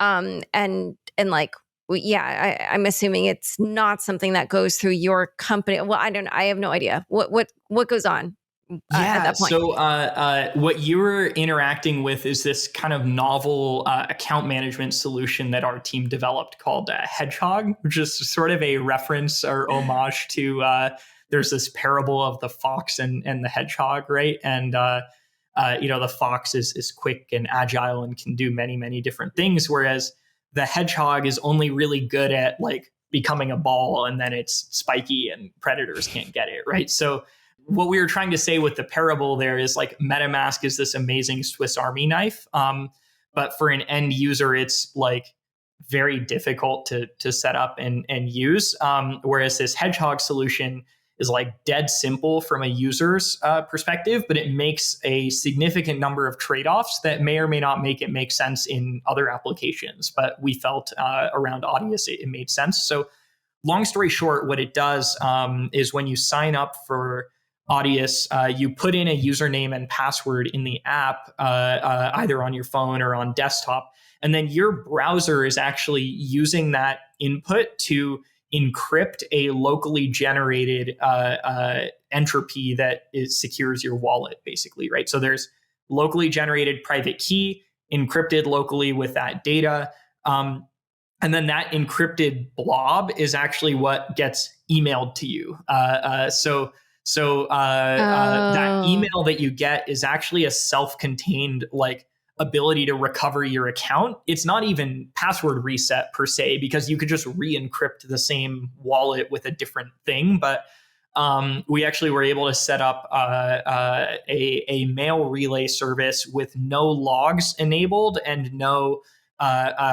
And like, yeah, I'm assuming it's not something that goes through your company. Well, I have no idea what goes on at that point. So what you're interacting with is this kind of novel account management solution that our team developed called Hedgehog, which is sort of a reference or homage to there's this parable of the fox and the hedgehog, right? And the fox is quick and agile and can do many, many different things, whereas the hedgehog is only really good at like becoming a ball, and then it's spiky and predators can't get it, right? So what we were trying to say with the parable there is like MetaMask is this amazing Swiss Army knife. But for an end user, it's like very difficult to set up and use. Whereas this Hedgehog solution is like dead simple from a user's perspective, but it makes a significant number of trade-offs that may or may not make it make sense in other applications. But we felt around Audius, it made sense. So long story short, what it does is when you sign up for Audius, you put in a username and password in the app, either on your phone or on desktop, and then your browser is actually using that input to encrypt a locally generated entropy that secures your wallet, basically, right? So there's locally generated private key encrypted locally with that data. And then that encrypted blob is actually what gets emailed to you. That Oh. email that you get is actually a self-contained like ability to recover your account. It's not even password reset per se, because you could just re-encrypt the same wallet with a different thing. But we actually were able to set up a mail relay service with no logs enabled and no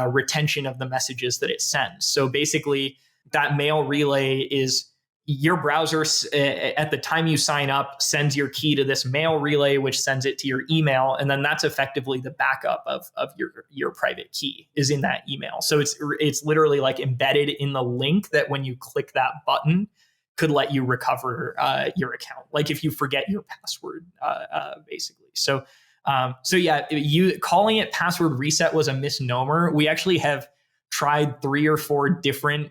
retention of the messages that it sends. So basically, that mail relay is your browser at the time you sign up sends your key to this mail relay, which sends it to your email, and then that's effectively the backup of your private key is in that email. So it's literally like embedded in the link that when you click that button could let you recover your account, like if you forget your password, basically. So yeah, you calling it password reset was a misnomer. We actually have tried 3 or 4 different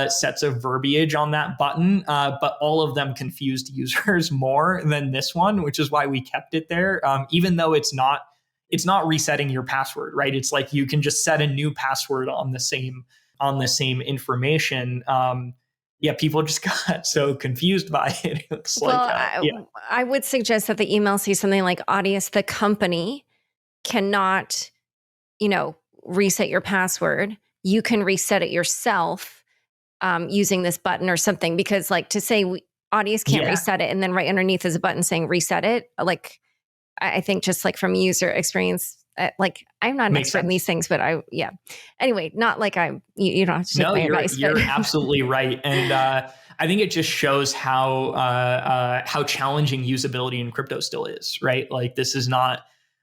sets of verbiage on that button, but all of them confused users more than this one, which is why we kept it there. Even though it's not resetting your password, right? It's like you can just set a new password on the same information. Yeah, people just got so confused by it. It's Well, like, yeah. I would suggest that the email say something like Audius, the company, cannot, reset your password. You can reset it yourself using this button or something. Because, like, to say Audius can't Yeah, reset it and then right underneath is a button saying reset it, like, I think just like from user experience, like I'm not an makes expert in these sense. things, but yeah. Anyway, not like you don't have to take No, my advice, but you're absolutely right, and I think it just shows how challenging usability in crypto still is, right? Like this is not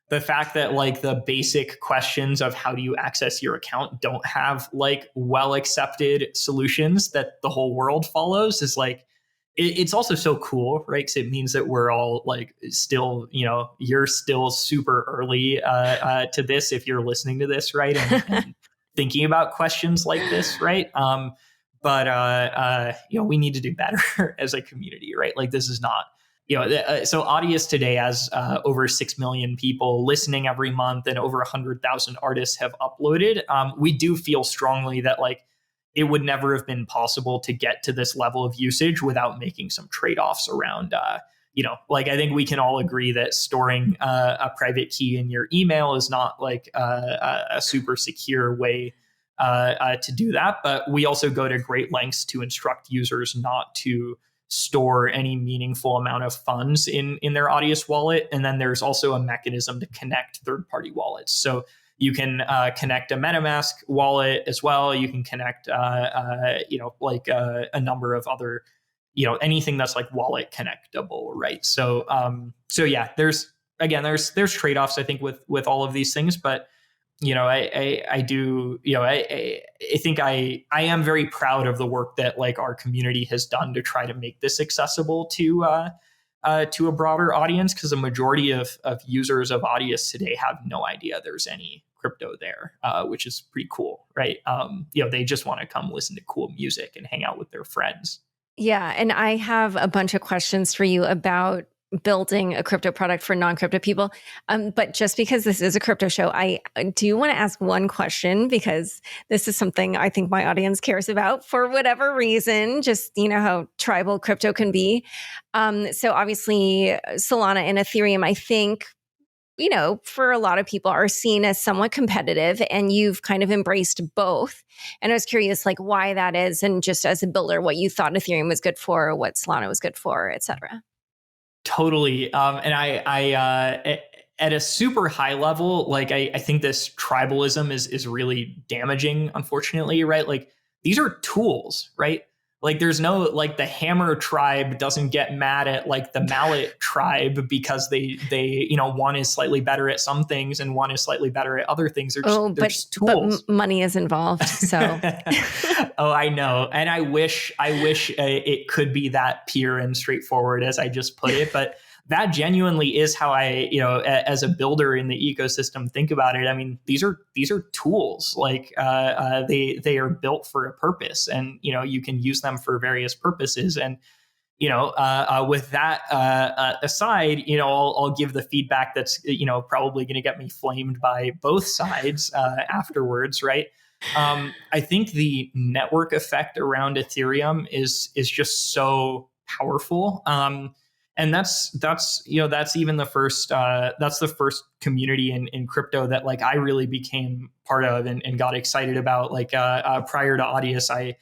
the fact that like the basic questions of how do you access your account don't have like well accepted solutions that the whole world follows is like it's also so cool, right? Because it means that we're all like still, you're still super early to this if you're listening to this, right? And thinking about questions like this, right? But we need to do better as a community, right? Like this is not, so Audius today has over 6 million people listening every month, and over 100,000 artists have uploaded. We do feel strongly that like it would never have been possible to get to this level of usage without making some trade-offs around like I think we can all agree that storing a private key in your email is not like a super secure way to do that. But we also go to great lengths to instruct users not to store any meaningful amount of funds in their Audius wallet. And then there's also a mechanism to connect third-party wallets. So you can connect a MetaMask wallet as well. You can connect, a number of other, anything that's like wallet connectable, right? So yeah, there's trade-offs I think with all of these things, but I do, I think I am very proud of the work that like our community has done to try to make this accessible to a broader audience, because the majority of users of Audius today have no idea there's any crypto there, which is pretty cool, right? They just want to come listen to cool music and hang out with their friends. yeah. And I have a bunch of questions for you about building a crypto product for non-crypto people. But just because this is a crypto show, I do want to ask one question, because this is something I think my audience cares about for whatever reason, just, how tribal crypto can be. So obviously Solana and Ethereum, I think, for a lot of people are seen as somewhat competitive, and you've kind of embraced both. And I was curious, like, why that is, and just as a builder, what you thought Ethereum was good for, what Solana was good for, et cetera. Totally. And at a super high level, like I think this tribalism is really damaging, unfortunately, right? Like these are tools, right? Like there's no, like the hammer tribe doesn't get mad at like the mallet tribe because they one is slightly better at some things and one is slightly better at other things. They're just tools. Money is involved, so. Oh, I know, and I wish it could be that pure and straightforward as I just put it, but that genuinely is how I, as a builder in the ecosystem, think about it. I mean, these are tools. Like they are built for a purpose, and you can use them for various purposes. And with that aside, I'll give the feedback that's probably going to get me flamed by both sides afterwards, right? I think the network effect around Ethereum is just so powerful. And that's even the first that's the first community in crypto that like I really became part of and got excited about. Like prior to Audius, I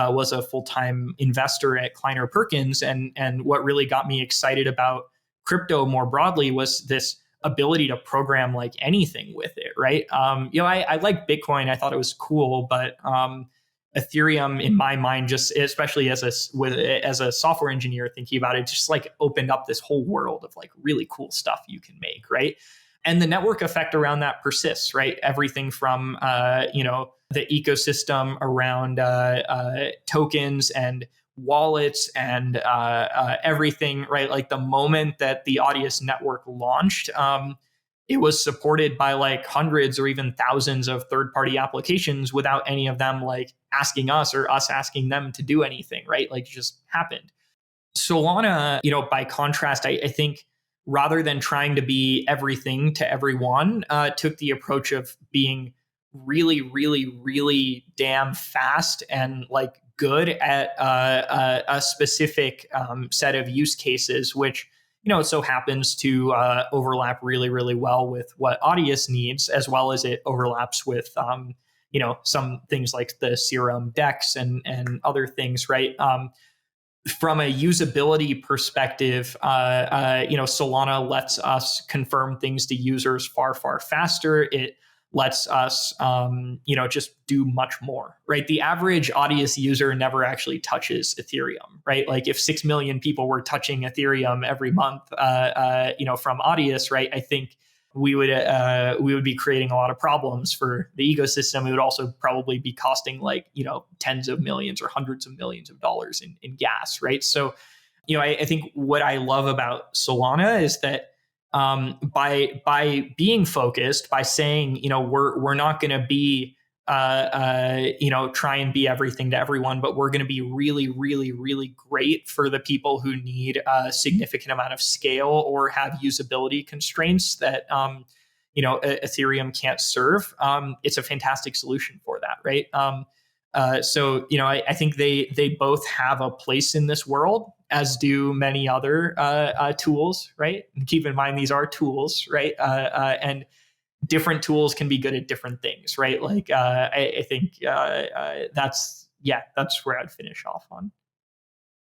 was a full-time investor at Kleiner Perkins, and what really got me excited about crypto more broadly was this ability to program like anything with it, right? I like Bitcoin. I thought it was cool, but Ethereum, in my mind, just especially as a software engineer thinking about it, just like opened up this whole world of like really cool stuff you can make, right? And the network effect around that persists, right? Everything from the ecosystem around tokens and wallets and everything, right? Like the moment that the Audius network launched, it was supported by like hundreds or even thousands of third-party applications without any of them like asking us or us asking them to do anything, right? Like it just happened. Solana, by contrast, I think rather than trying to be everything to everyone, took the approach of being really, really, really damn fast and like good at a specific set of use cases, which it so happens to overlap really, really well with what Audius needs, as well as it overlaps with some things like the Serum DEX and other things, right? From a usability perspective, Solana lets us confirm things to users far, far faster. It lets us, just do much more, right? The average Audius user never actually touches Ethereum, right? Like if 6 million people were touching Ethereum every month, from Audius, right? I think we would be creating a lot of problems for the ecosystem. It would also probably be costing like tens of millions or hundreds of millions of dollars in gas, right? So I think what I love about Solana is that by being focused, by saying we're not going to be try and be everything to everyone, but we're going to be really, really, really great for the people who need a significant amount of scale or have usability constraints that Ethereum can't serve. It's a fantastic solution for that, right? I think they both have a place in this world, as do many other tools, right? And keep in mind these are tools, right? And different tools can be good at different things, right? Like I think that's where I'd finish off on.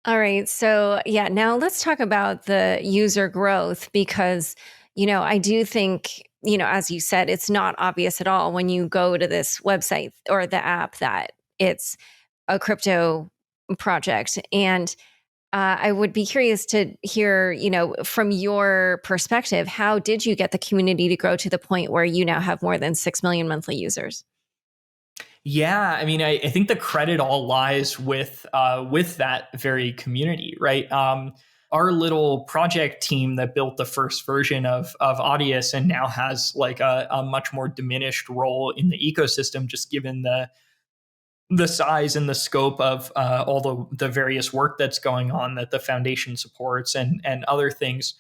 All right. So, yeah, now let's talk about the user growth because, I do think, as you said, it's not obvious at all when you go to this website or the app that it's a crypto project. And I would be curious to hear, from your perspective, how did you get the community to grow to the point where you now have more than 6 million monthly users? Yeah, I mean, I think the credit all lies with that very community, right? Our little project team that built the first version of Audius and now has like a much more diminished role in the ecosystem, just given the size and the scope of all the various work that's going on that the foundation supports and other things.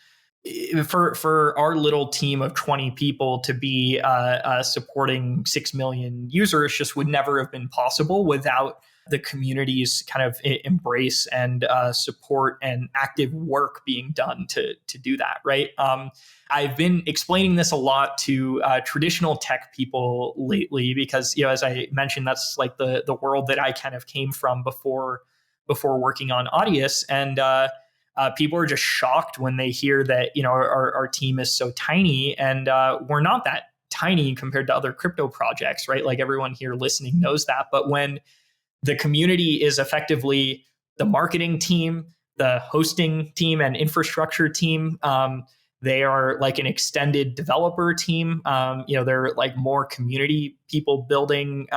For our little team of 20 people to be supporting 6 million users just would never have been possible without the community's kind of embrace and support and active work being done to do that, right? I've been explaining this a lot to traditional tech people lately because, as I mentioned, that's like the world that I kind of came from before working on Audius. And people are just shocked when they hear that our team is so tiny, and we're not that tiny compared to other crypto projects, right? Like everyone here listening knows that. But when the community is effectively the marketing team, the hosting team, and infrastructure team, they are like an extended developer team. There are like more community people building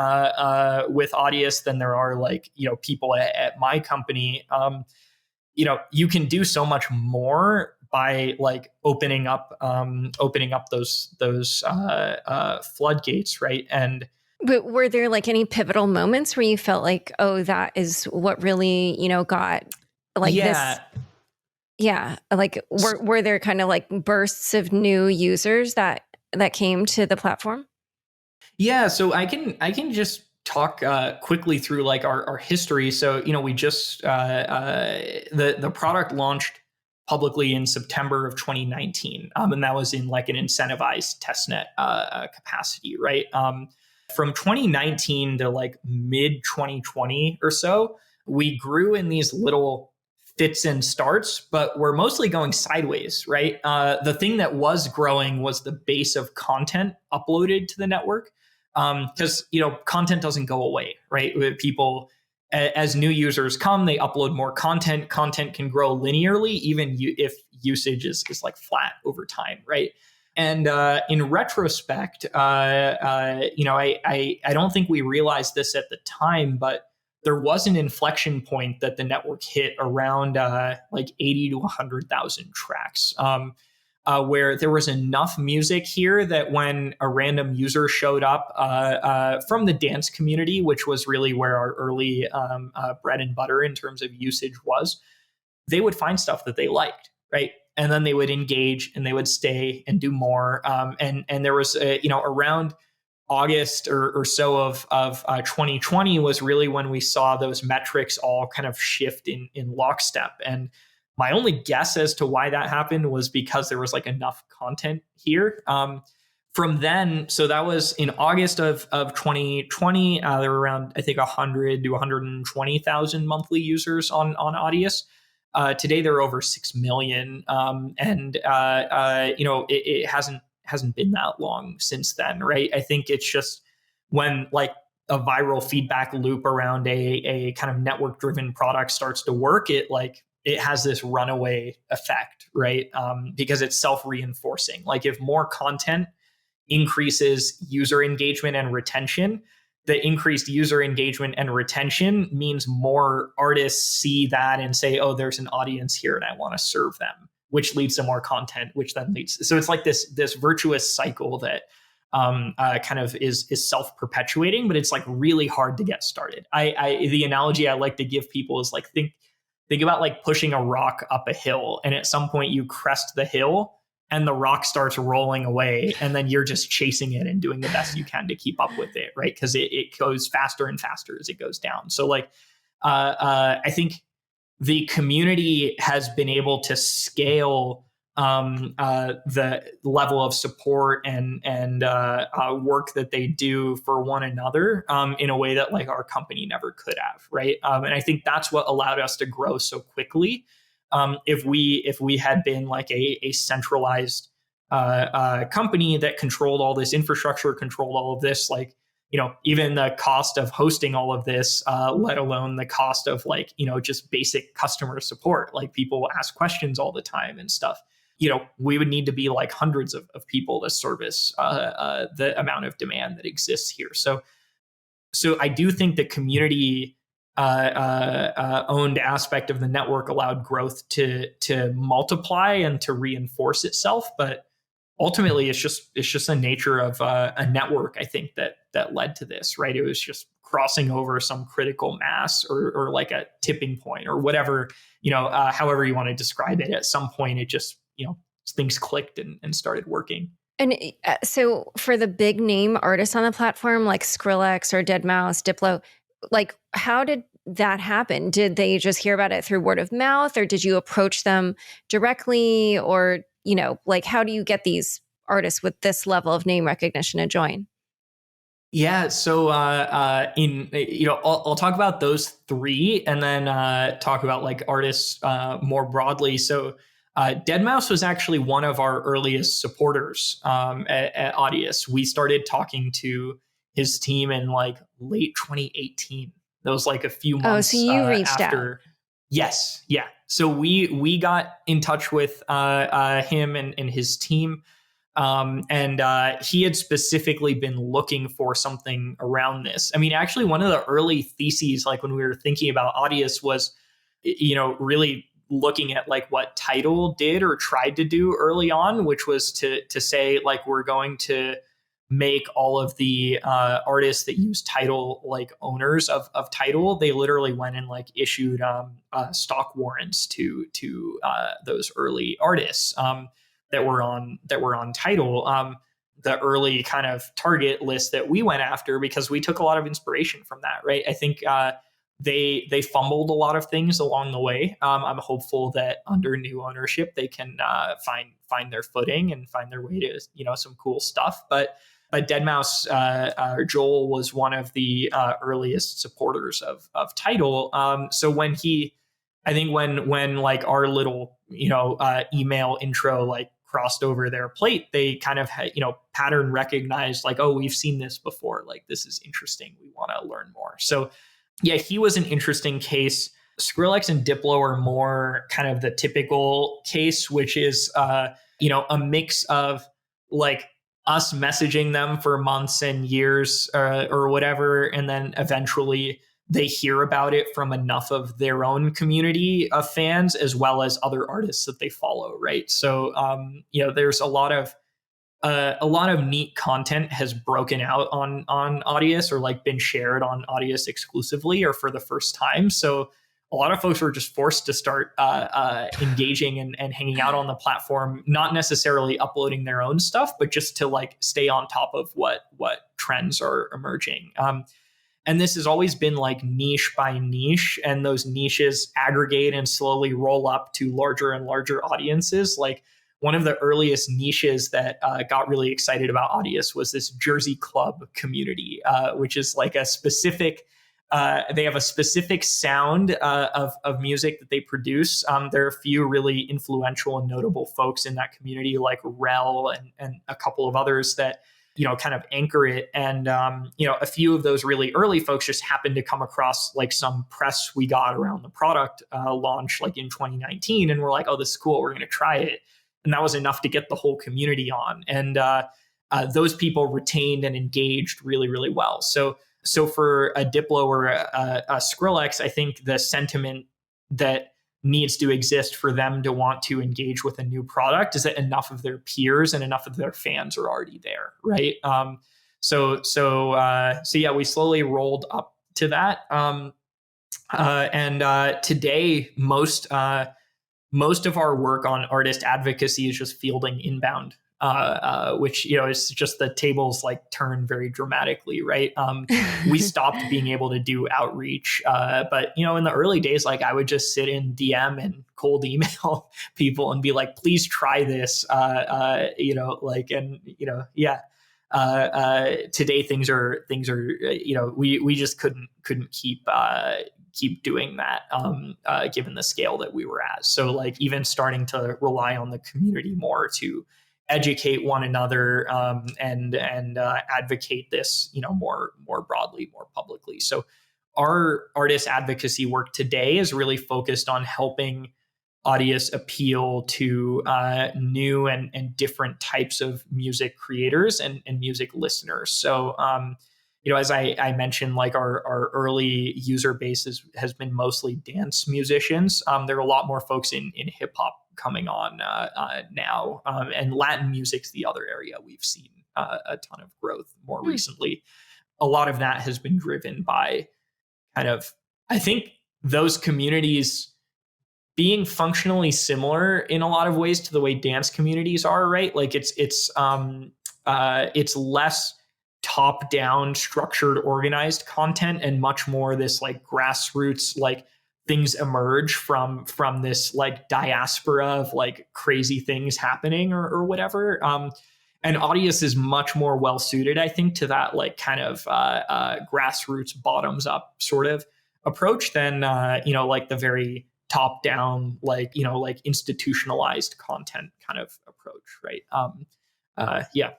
with Audius than there are like people at my company. You can do so much more by like opening up those floodgates, right? And But were there like any pivotal moments where you felt like, oh, that is what really, got like this? Yeah. Yeah, like were there kind of like bursts of new users that came to the platform? Yeah, so I can just talk quickly through like our history. So we just the product launched publicly in September of 2019, and that was in like an incentivized testnet capacity, right? From 2019 to like mid 2020 or so, we grew in these little fits and starts, but we're mostly going sideways, right? The thing that was growing was the base of content uploaded to the network, because content doesn't go away, right? People, as new users come, they upload more content. Content can grow linearly, even if usage is like flat over time, right? And in retrospect, I don't think we realized this at the time, but there was an inflection point that the network hit around like 80 to 100,000 tracks. Where there was enough music here that when a random user showed up from the dance community, which was really where our early bread and butter in terms of usage was, they would find stuff that they liked, right? And then they would engage and they would stay and do more. And there was, around August or so of 2020 was really when we saw those metrics all kind of shift in lockstep. And my only guess as to why that happened was because there was like enough content here. From then, so that was in August of 2020, there were around, I think, 100 to 120,000 monthly users on Audius. Today, there are over 6 million. It hasn't been that long since then, right? I think it's just when like a viral feedback loop around a kind of network driven product starts to work, it has this runaway effect, right? Because it's self-reinforcing. Like if more content increases user engagement and retention, the increased user engagement and retention means more artists see that and say, oh, there's an audience here and I want to serve them, which leads to more content, which then leads. So it's like this virtuous cycle that kind of is self-perpetuating, but it's like really hard to get started. The analogy I like to give people is like, think about like pushing a rock up a hill, and at some point you crest the hill and the rock starts rolling away, and then you're just chasing it and doing the best you can to keep up with it, right? Because it goes faster and faster as it goes down. So like I think the community has been able to scale the level of support and work that they do for one another in a way that like our company never could have, right? And I think that's what allowed us to grow so quickly. If we had been like a centralized company that controlled all this infrastructure, controlled all of this, like even the cost of hosting all of this, let alone the cost of like just basic customer support, like people ask questions all the time and stuff. We would need to be like hundreds of people to service the amount of demand that exists here. So I do think the community owned aspect of the network allowed growth to multiply and to reinforce itself. But ultimately, it's just the nature of a network, I think, that led to this, right? It was just crossing over some critical mass or like a tipping point or whatever, however you want to describe it. At some point, it just, things clicked and started working. And so for the big name artists on the platform, like Skrillex or deadmau5, Diplo, like how did that happen? Did they just hear about it through word of mouth, or did you approach them directly? Or, like how do you get these artists with this level of name recognition to join? Yeah, so I'll talk about those three and then talk about like artists more broadly. So deadmau5 was actually one of our earliest supporters at Audius. We started talking to his team in like late 2018. That was like a few months so you reached after. out. Yes, yeah. So we got in touch with him and his team. And he had specifically been looking for something around this. I mean, actually, one of the early theses, like when we were thinking about Audius, was, really looking at like what Tidal did or tried to do early on, which was to say like we're going to make all of the artists that use Tidal like owners of Tidal. They literally went and like issued stock warrants to those early artists that were on Tidal. The early kind of target list that we went after, because we took a lot of inspiration from that, right? I think they fumbled a lot of things along the way. I'm hopeful that under new ownership they can find their footing and find their way to some cool stuff. But deadmau5, Joel was one of the earliest supporters of Tidal. So when I think when like our little email intro like crossed over their plate, they kind of pattern recognized like, oh, we've seen this before. Like, this is interesting. We want to learn more. So yeah, he was an interesting case. Skrillex and Diplo are more kind of the typical case, which is a mix of like us messaging them for months and years or whatever, and then eventually they hear about it from enough of their own community of fans as well as other artists that they follow, right? So there's a lot of neat content has broken out on Audius or like been shared on Audius exclusively or for the first time. So a lot of folks were just forced to start engaging and hanging out on the platform, not necessarily uploading their own stuff, but just to like stay on top of what trends are emerging. And this has always been like niche by niche, and those niches aggregate and slowly roll up to larger and larger audiences. Like one of the earliest niches that got really excited about Audius was this Jersey club community, which is like a specific, they have a specific sound of music that they produce. There are a few really influential and notable folks in that community like Rel and a couple of others that kind of anchor it. And, a few of those really early folks just happened to come across like some press we got around the product launch like in 2019. And we're like, oh, this is cool. We're going to try it. And that was enough to get the whole community on. And those people retained and engaged really, really well. So for a Diplo or a Skrillex, I think the sentiment that needs to exist for them to want to engage with a new product is that enough of their peers and enough of their fans are already there, right? So yeah, we slowly rolled up to that, and today most of our work on artist advocacy is just fielding inbound, which is just the tables like turn very dramatically, right? We stopped being able to do outreach, but in the early days, like I would just sit in DM and cold email people and be like, please try this, today things are we just couldn't keep doing that, given the scale that we were at. So like even starting to rely on the community more to educate one another, and advocate this, more broadly, more publicly. So our artist advocacy work today is really focused on helping Audius appeal to new and different types of music creators and music listeners. So as I mentioned, like our early user base has been mostly dance musicians. There are a lot more folks in hip hop coming on now, and Latin music's the other area we've seen a ton of growth more recently. A lot of that has been driven by kind of, I think, those communities being functionally similar in a lot of ways to the way dance communities are, right? Like it's less top-down, structured, organized content, and much more this like grassroots, like things emerge from this like diaspora of like crazy things happening or whatever. And Audius is much more well suited, I think, to that like kind of grassroots, bottoms up sort of approach than like the very top down, like institutionalized content kind of approach, right? Yeah.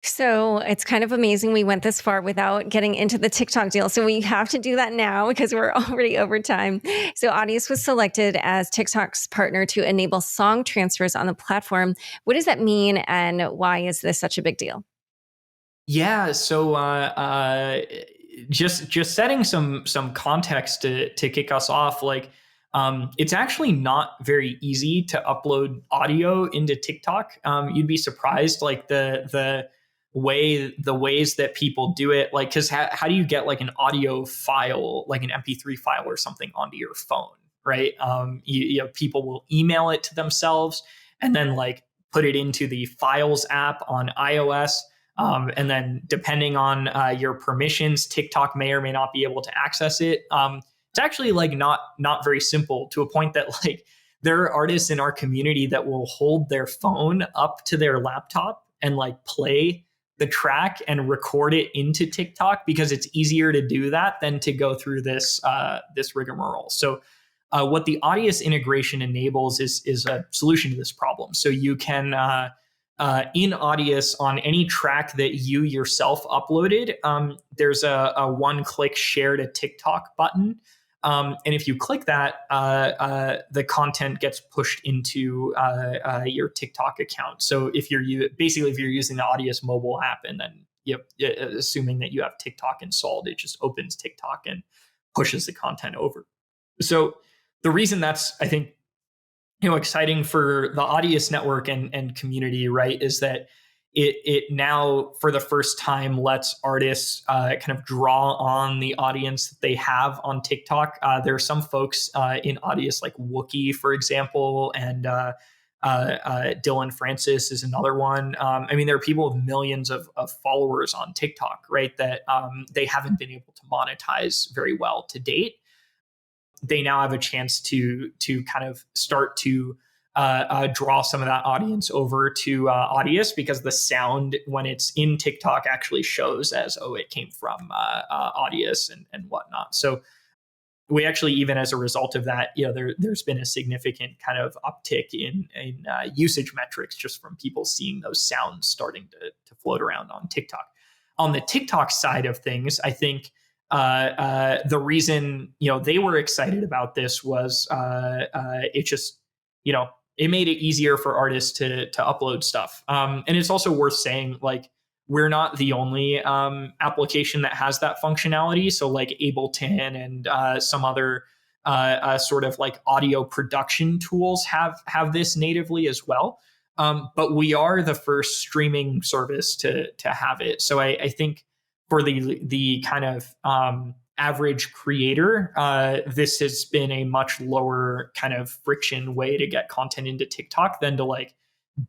So it's kind of amazing we went this far without getting into the TikTok deal. So we have to do that now because we're already over time. So Audius was selected as TikTok's partner to enable song transfers on the platform. What does that mean, and why is this such a big deal? Yeah. So just setting some context to kick us off, like it's actually not very easy to upload audio into TikTok. You'd be surprised, like the the ways that people do it, like, because how do you get like an audio file, like an MP3 file or something, onto your phone, right? You know, people will email it to themselves and then like put it into the Files app on iOS. And then depending on your permissions, TikTok may or may not be able to access it. It's actually like not very simple, to a point that like there are artists in our community that will hold their phone up to their laptop and like play the track and record it into TikTok, because it's easier to do that than to go through this rigmarole. So what the Audius integration enables is a solution to this problem. So you can in Audius, on any track that you yourself uploaded, there's a one-click share to TikTok button. And if you click that, the content gets pushed into your TikTok account. So if you're using the Audius mobile app, and then assuming that you have TikTok installed, it just opens TikTok and pushes the content over. So the reason that's, I think, exciting for the Audius network and community, right, is that it now, for the first time, lets artists kind of draw on the audience that they have on TikTok. There are some folks in Audius, like Wookie, for example, and Dylan Francis is another one. I mean, there are people with millions of followers on TikTok, right, that they haven't been able to monetize very well to date. They now have a chance to kind of start to draw some of that audience over to Audius, because the sound, when it's in TikTok, actually shows as, oh, it came from Audius and whatnot. So we actually, even as a result of that, there's been a significant kind of uptick in usage metrics just from people seeing those sounds starting to float around on TikTok. On the TikTok side of things, I think the reason they were excited about this was it just it made it easier for artists to upload stuff, and it's also worth saying, like, we're not the only application that has that functionality. So like Ableton and some other sort of like audio production tools have this natively as well, but we are the first streaming service to have it. So I think for the kind of average creator, this has been a much lower kind of friction way to get content into TikTok than to like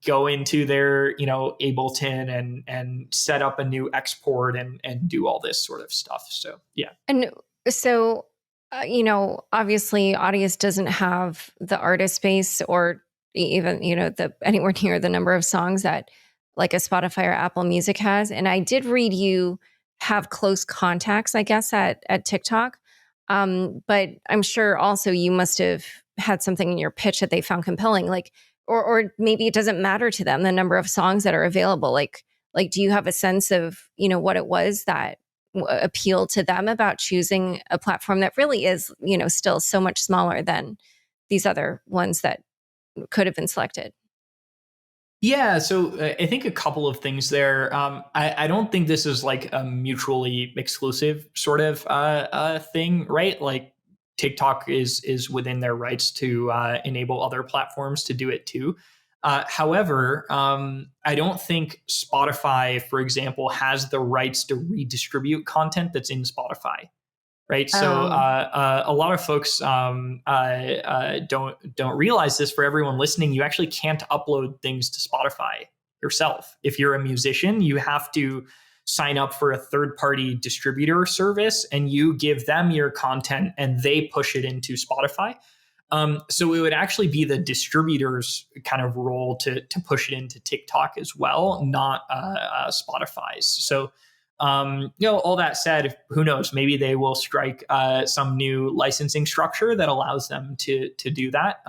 go into their Ableton and set up a new export and do all this sort of stuff. So yeah. And so obviously Audius doesn't have the artist base, or even the anywhere near the number of songs that like a Spotify or Apple Music has. And I did read you have close contacts, I guess, at TikTok. But I'm sure also you must have had something in your pitch that they found compelling, like, or maybe it doesn't matter to them, the number of songs that are available. Like, do you have a sense of, what it was that appealed to them about choosing a platform that really is, still so much smaller than these other ones that could have been selected? Yeah, so I think a couple of things there. I don't think this is like a mutually exclusive sort of thing, right? Like TikTok is within their rights to enable other platforms to do it too. However, I don't think Spotify, for example, has the rights to redistribute content that's in Spotify. Right. So a lot of folks don't realize this. For everyone listening, you actually can't upload things to Spotify yourself. If you're a musician, you have to sign up for a third-party distributor service, and you give them your content and they push it into Spotify. So it would actually be the distributor's kind of role to push it into TikTok as well, not Spotify's. So all that said, who knows? Maybe they will strike some new licensing structure that allows them to do that.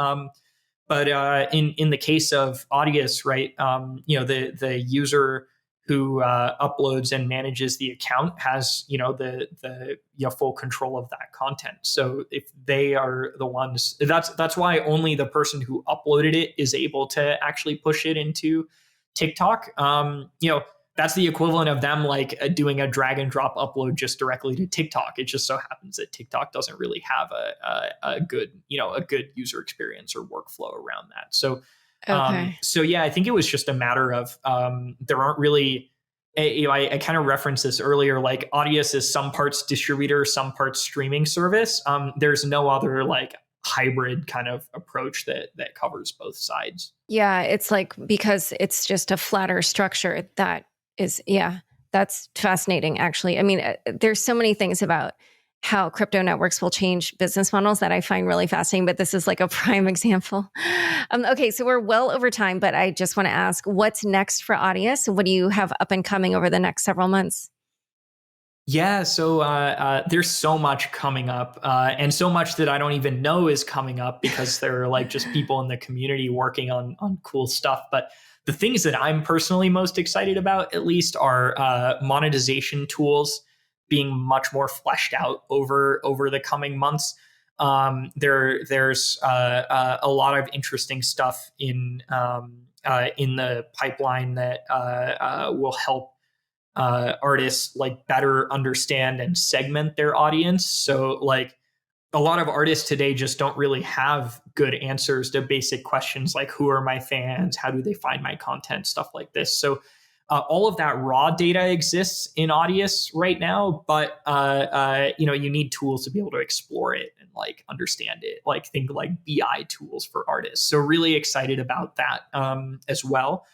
But in the case of Audius, right, the user who uploads and manages the account has the full control of that content. So if they are the ones, that's why only the person who uploaded it is able to actually push it into TikTok. That's the equivalent of them like doing a drag and drop upload just directly to TikTok. It just so happens that TikTok doesn't really have a good user experience or workflow around that. So, Okay. so yeah, I think it was just a matter of there aren't really I kind of referenced this earlier, like Audius is some parts distributor, some parts streaming service. There's no other like hybrid kind of approach that covers both sides. Yeah, it's like because it's just a flatter structure that is, yeah, that's fascinating, actually. I mean, there's so many things about how crypto networks will change business models that I find really fascinating, but this is like a prime example. Okay, so we're well over time, but I just want to ask, what's next for Audius? What do you have up and coming over the next several months? Yeah, so there's so much coming up, and so much that I don't even know is coming up because there are like just people in the community working on cool stuff. But the things that I'm personally most excited about, at least, are monetization tools being much more fleshed out over the coming months. There's a lot of interesting stuff in the pipeline that will help artists like better understand and segment their audience. So like a lot of artists today just don't really have good answers to basic questions like who are my fans, how do they find my content, stuff like this. So all of that raw data exists in Audius right now, but you need tools to be able to explore it and like understand it, like think like BI tools for artists. So really excited about that as well.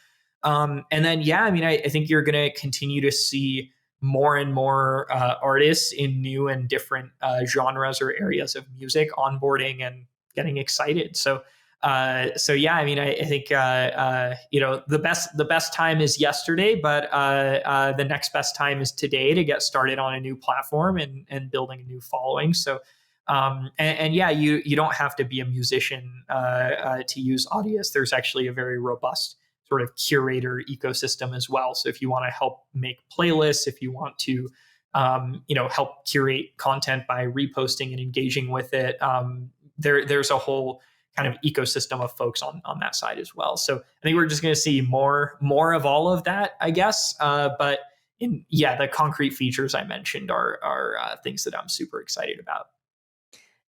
And then, yeah, I mean, I think you're going to continue to see more and more artists in new and different genres or areas of music onboarding and getting excited. So yeah, I mean, I think the best time is yesterday, but the next best time is today to get started on a new platform and building a new following. So and yeah, you don't have to be a musician to use Audius. There's actually a very robust sort of curator ecosystem as well. So if you want to help make playlists, if you want to, help curate content by reposting and engaging with it, there's a whole kind of ecosystem of folks on that side as well. So I think we're just going to see more of all of that, I guess. But the concrete features I mentioned are things that I'm super excited about.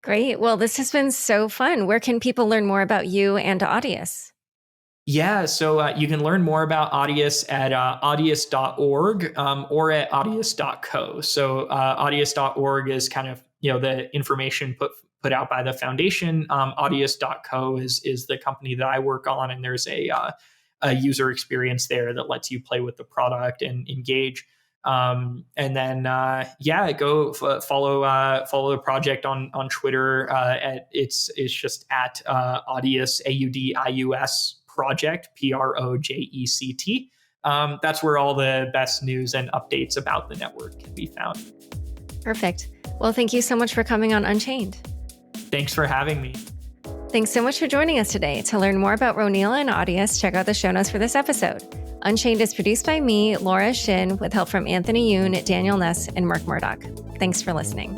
Great. Well, this has been so fun. Where can people learn more about you and Audius? Yeah, so you can learn more about Audius at audius.org or at audius.co. So audius.org is kind of the information put out by the foundation. Audius.co is the company that I work on, and there's a user experience there that lets you play with the product and engage. And then go follow the project on Twitter. It's just at Audius AUDIUS project project. That's where all the best news and updates about the network can be found. Perfect. Well, thank you so much for coming on Unchained. Thanks for having me. Thanks so much for joining us today. To learn more about Ronil and Audius, check out the show notes for this episode. Unchained is produced by me, Laura Shin, with help from Anthony Yoon, Daniel Ness, and Mark Murdoch. Thanks for listening.